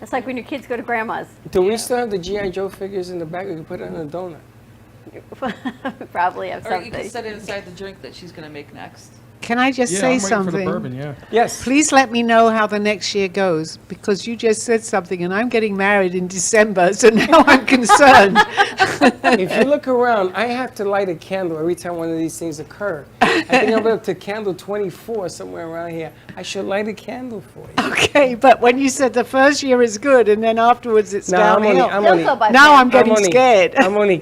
It's like when your kids go to grandma's. Do we still have the G.I. Joe figures in the back? We can put it in a donut. Probably have Or you can something. set it inside the drink that she's going to make next. Can I just Yeah, say I'm waiting something? for the bourbon, yeah. Yes. Please let me know how the next year goes because you just said something and I'm getting married in December, so now I'm concerned. If you look around, I have to light a candle every time one of these things occur. I think I'm up to candle 24 somewhere around here. I should light a candle for you. Okay, but when you said the first year is good and then afterwards it's No, I'm downhill, only- now I'm getting scared. I'm only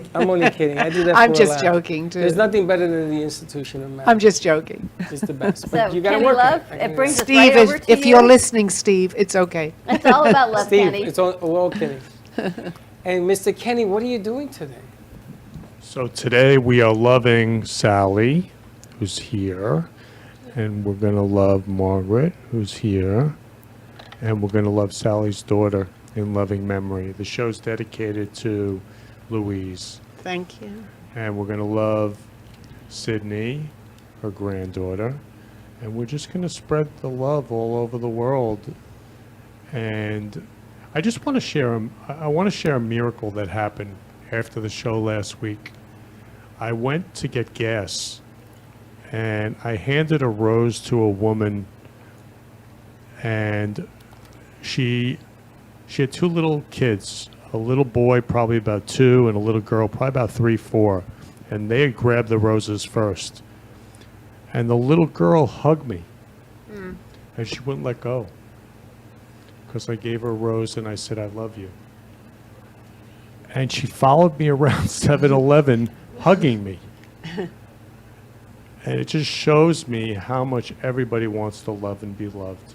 kidding. I do that I'm for a just laugh. joking, too. There's nothing better than the institution of marriage. I'm just joking. It's the best. So, But you got to Kenny work Love, at it. it brings us Steve, right over to if you. you're listening, Steve, it's okay. It's all about love, Steve, Kenny. it's all, we're all kidding. And Mr. Kenny, what are you doing today? So today we are loving Sally, who's here, and we're going to love Margaret, who's here, and we're going to love Sally's daughter in loving memory. The show's dedicated to Louise, Thank you. and we're going to love Sydney, her granddaughter, and we're just going to spread the love all over the world. And I just want to share I want to share a miracle that happened after the show last week. I went to get gas, and I handed a rose to a woman, and she had two little kids, a little boy probably about 2 and a little girl probably about 3, 4, and they had grabbed the roses first. And the little girl hugged me, and she wouldn't let go because I gave her a rose and I said, I love you. And she followed me around 7-Eleven hugging me. And it just shows me how much everybody wants to love and be loved.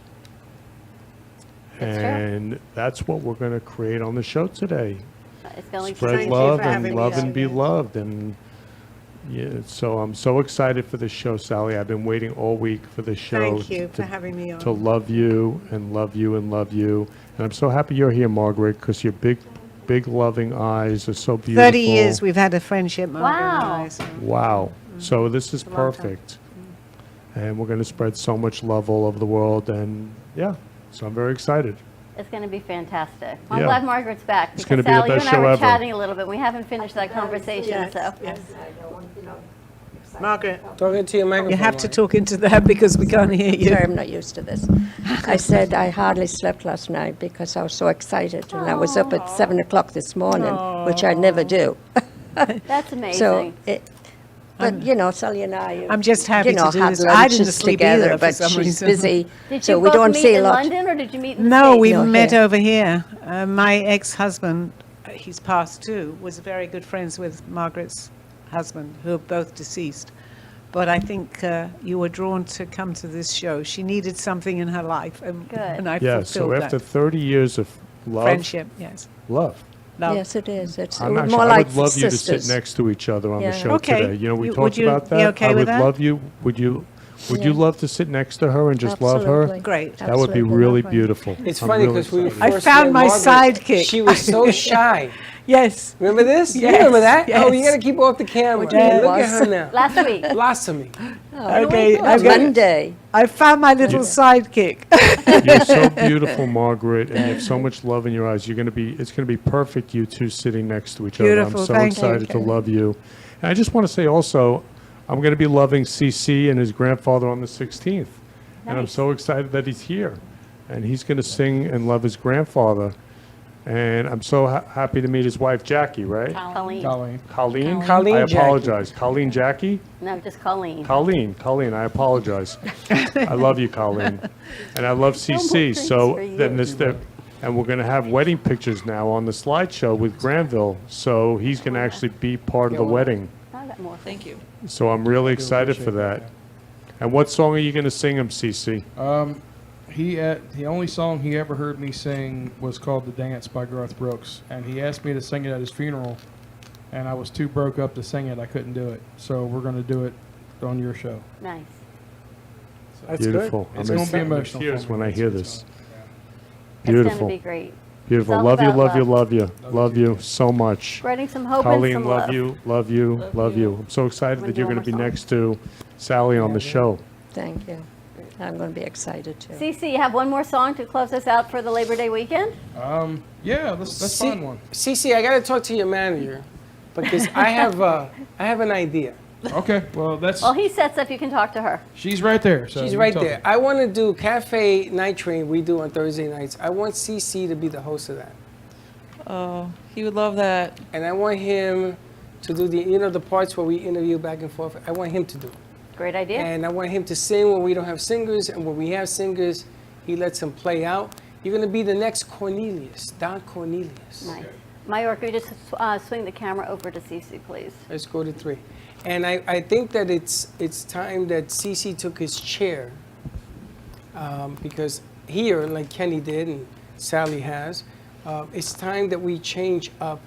And that's what we're going to create on the show today. It's going to Spread love and love and be loved. And yeah, so I'm so excited for this show, Sally. I've been waiting all week for this show. Thank you for having me on. To love you and love you and love you. And I'm so happy you're here, Margaret, because your big loving eyes are so beautiful. 30 years we've had a friendship, Margaret and Wow. I, so. Wow. So this is a long time. perfect. And we're going to spread so much love all over the world. And yeah, so I'm very excited. It's going to be fantastic. I'm Yeah. glad Margaret's back It's because gonna be the Sally, you best and I show were ever. chatting a little bit. We haven't finished that conversation, Yes, so. yes. Margaret, Talking to your microphone. you have to Margaret. talk into that because we can't hear you. Sorry, I'm not used to this. I said I hardly slept last night because I was so excited, and I was up at 7 o'clock this morning, which I never do. That's amazing. So, but you know, Sally and I, I'm just happy you know, to do had this. I didn't lunches sleep together, either for but some she's reason. busy, Did so you we both don't meet see a in lot. London or did you meet in the No, States? we No, met here. over here. My ex-husband, he's passed too, was very good friends with Margaret's husband, who are both deceased. But I think you were drawn to come to this show. She needed something in her life, and I Yeah, so fulfilled after that. 30 years of love. Friendship, yes. Love. Love. Yes, it is. It's I'm more actually, like I would love you to sisters. sit next to each other on Yeah. the show Okay. today. You know, we Would talked you about be that. okay I with would that? love you. Would you Yeah. love to sit next to her and just love her? Absolutely. Great. That would be Absolutely, really no problem. beautiful. It's I'm funny really because we excited. I first found met my Margaret. sidekick. She was so shy. Yes. Remember this? You Yes, remember that? Oh, you yes. got to keep her off the camera. What do you mean Look at was? her now. Last week. Blossoming. Okay, On Monday. I found my little sidekick. You're so beautiful, Margaret, and you have so much love in your eyes. It's going to be perfect, you two sitting next to each Beautiful, other. I'm so thank you. excited to love you. And I just want to say also, I'm going to be loving CC and his grandfather on the 16th. And I'm so excited that he's here. And he's going to sing and love his grandfather. And I'm so happy to meet his wife, Jackie, right? Colleen. Colleen? Colleen I Jackie. apologize. Colleen Jackie? No, just Colleen. Colleen, I apologize. I love you, Colleen. And I love CC. drinks So for you. then and we're going to have wedding pictures now on the slideshow with Granville. So he's going to actually be part of the wedding. I got more. Thank you. So I'm really excited for that. And what song are you going to sing him, CC? The only song he ever heard me sing was called "The Dance" by Garth Brooks, and he asked me to sing it at his funeral, and I was too broke up to sing it. I couldn't do it, so we're going to do it on your show. Nice. That's Beautiful. good. It's I'm gonna be in emotional tears for me. when I hear this. It's Beautiful. going to be great. Beautiful. It's all Love you, about love you, love. love you. Love you so much. Spreading some hope Colleen, and some love love. you, love you, love you. I'm so excited Wanna that you're do going to one be more next to Sally on the show. Thank you. I'm going to be excited too. Cece, you have one more song to close us out for the Labor Day weekend? Yeah, let's find one. Cece, I got to talk to your manager because I have an idea. Okay, well that's. Well, he sets up. You can talk to her. She's right there. So She's you right talk. there. I want to do Cafe Night Train we do on Thursday nights. I want CC to be the host of that. Oh, he would love that. And I want him to do the parts where we interview back and forth. I want him to do it. Great idea. And I want him to sing when we don't have singers, and when we have singers, he lets them play out. You're going to be the next Cornelius, Don Cornelius. Nice. Mayorga, just swing the camera over to Cece, please. Let's go to 3. And I think that it's time that Cece took his chair because here, like Kenny did and Sally has, it's time that we change up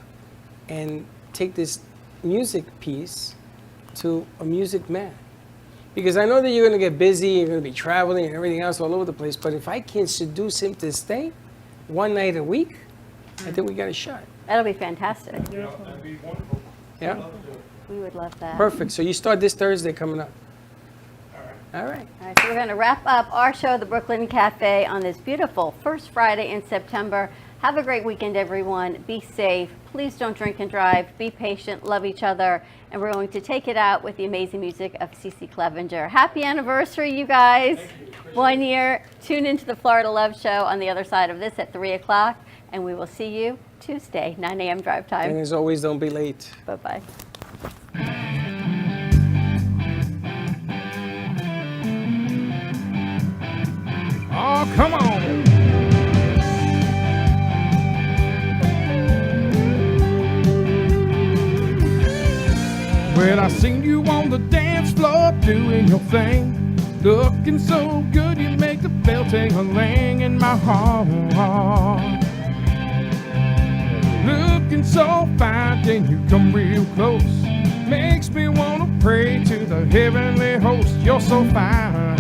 and take this music piece to a music man. Because I know that you're going to get busy, you're going to be traveling and everything else all over the place, but if I can seduce him to stay one night a week, I think we got a shot. That'll be fantastic. Yeah, that'd be wonderful. Yeah? We would love that. Perfect. So you start this Thursday coming up. All right. All right, so we're going to wrap up our show, the Brooklyn Cafe, on this beautiful first Friday in September. Have a great weekend, everyone. Be safe. Please don't drink and drive. Be patient. Love each other. And we're going to take it out with the amazing music of Cece Clevenger. Happy anniversary, you guys. 1 year. Tune into the Florida Love Show on the other side of this at 3 o'clock. And we will see you Tuesday, 9 a.m. drive time. And as always, don't be late. Bye-bye. Oh, come on. Well, I seen you on the dance floor doing your thing. Looking so good, you make the bell ting-a-ling in my heart. Looking so fine, then you come real close. Makes me wanna pray to the heavenly host. You're so fine.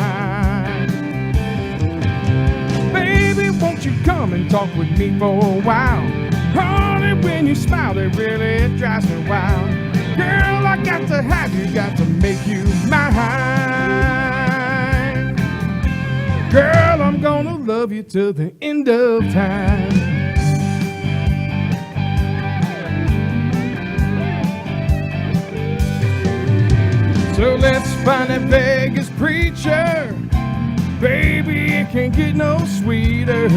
Baby, won't you come and talk with me for a while? Honey, when you smile, it really drives me wild. Girl, I got to have you, got to make you mine. Girl, I'm gonna love you till the end of time. So let's find that Vegas preacher. Baby, it can't get no sweeter.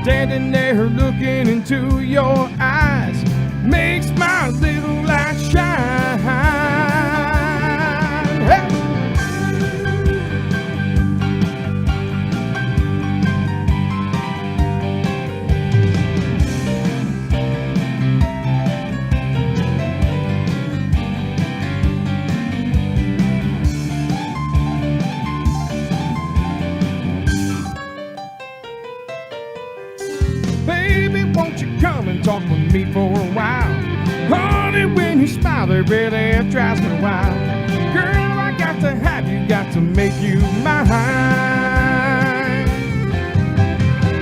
Standing there looking into your eyes makes my little light shine. Hey! Won't you come and talk with me for a while? Honey, when you smile, it really drives me wild. Girl, I got to have you, got to make you mine.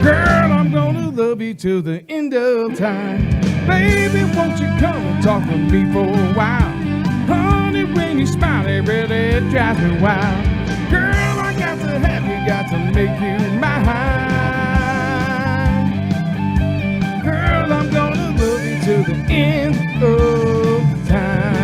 Girl, I'm gonna love you till the end of time. Baby, won't you come and talk with me for a while? Honey, when you smile, it really drives me wild. Girl, I got to have you, got to make you mine. Girl, I'm gonna love you till the end of time.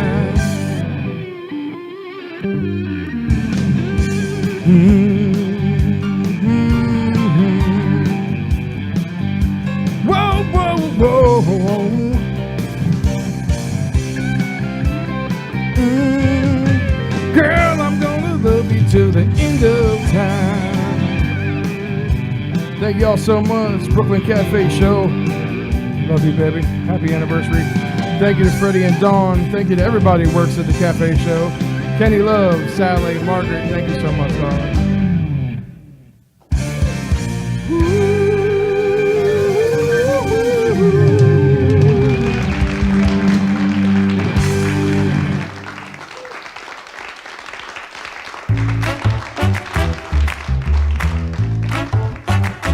Whoa, whoa, whoa. Girl, I'm gonna love you till the end of time. Thank y'all so much. Brooklyn Cafe Show. Love you, baby. Happy anniversary. Thank you to Freddie and Dawn. Thank you to everybody who works at the Cafe Show. Kenny Love, Sally, Margaret, thank you so much, darling.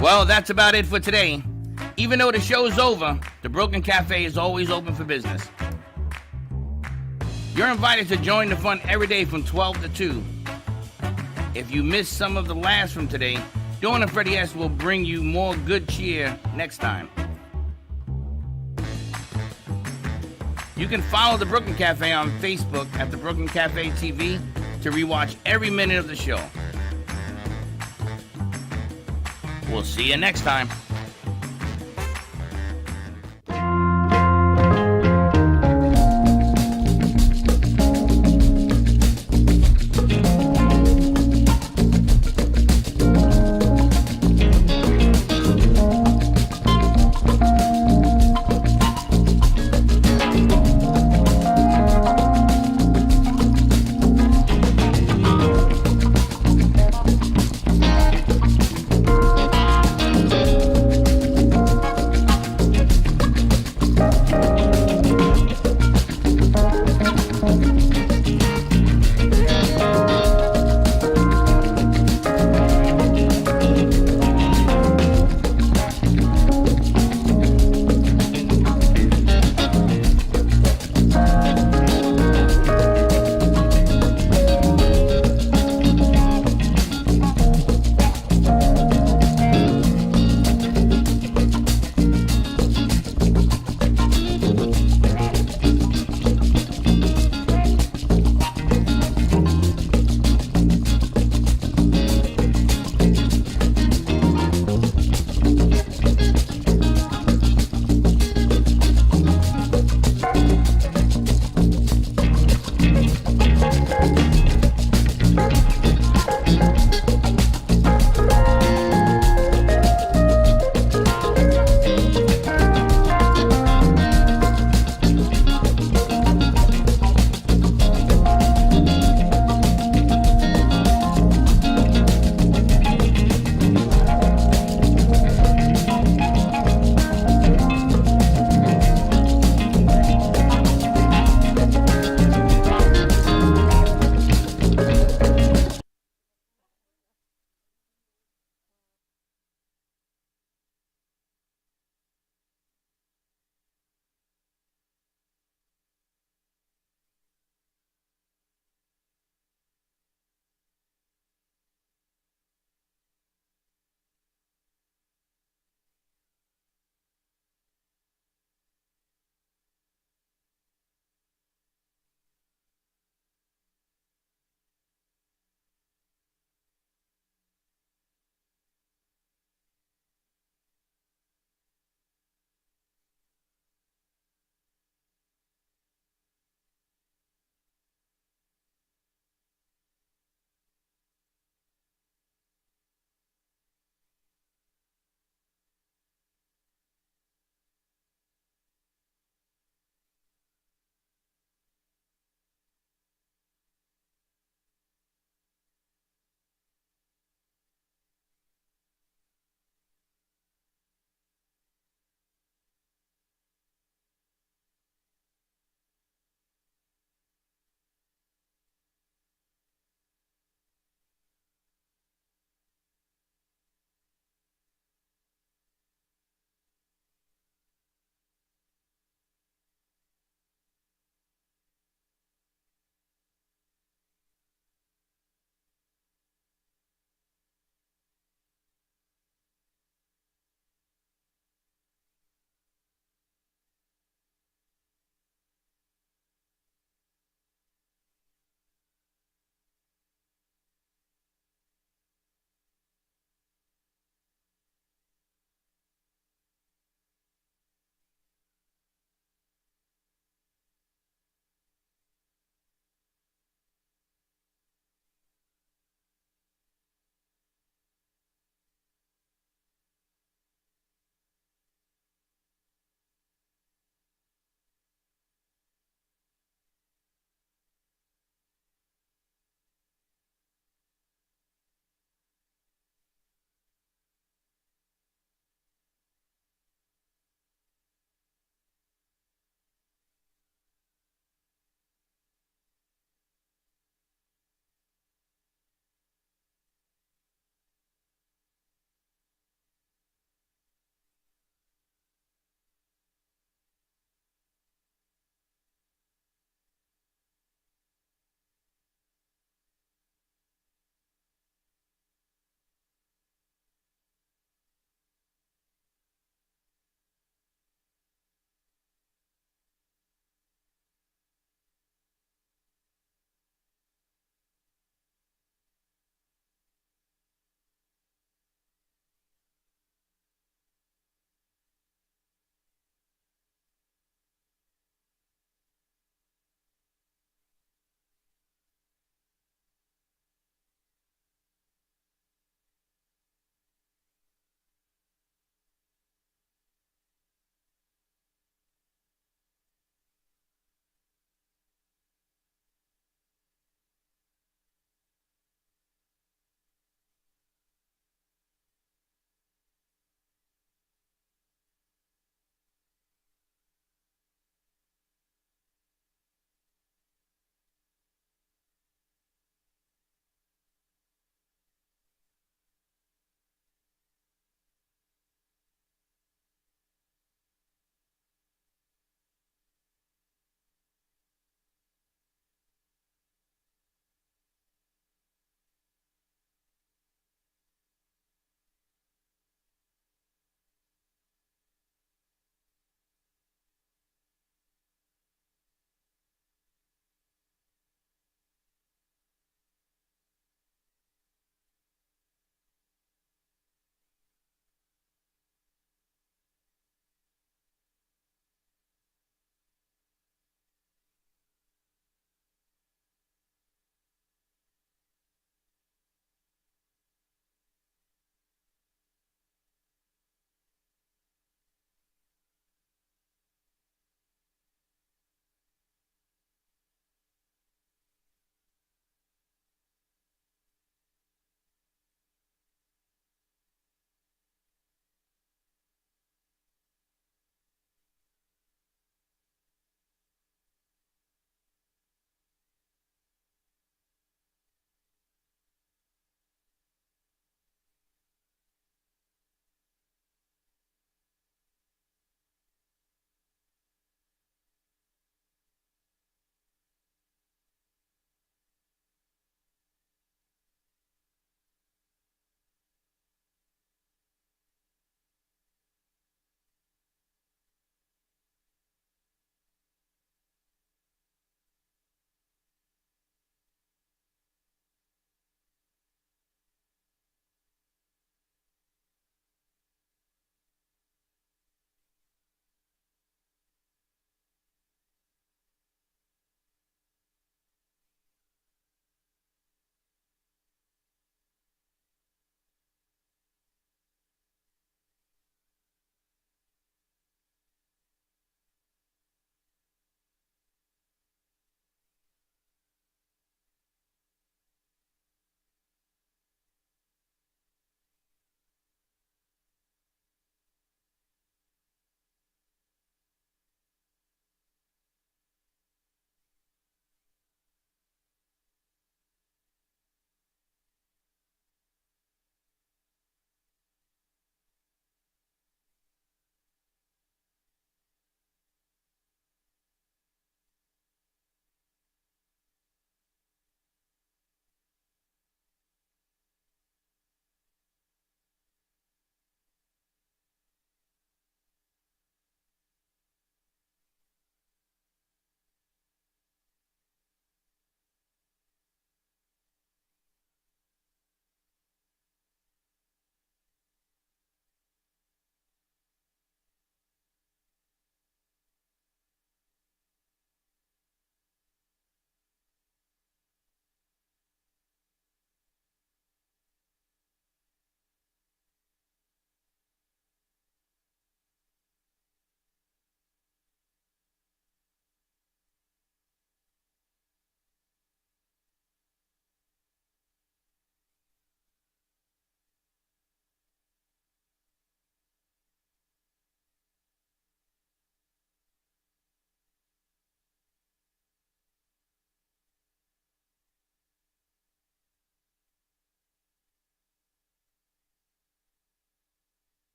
Well, that's about it for today. Even though the show's over, the Brooklyn Cafe is always open for business. You're invited to join the fun every day from 12 to 2. If you missed some of the laughs from today, Dawn and Freddie S. will bring you more good cheer next time. You can follow the Brooklyn Cafe on Facebook at the Brooklyn Cafe TV to rewatch every minute of the show. We'll see you next time.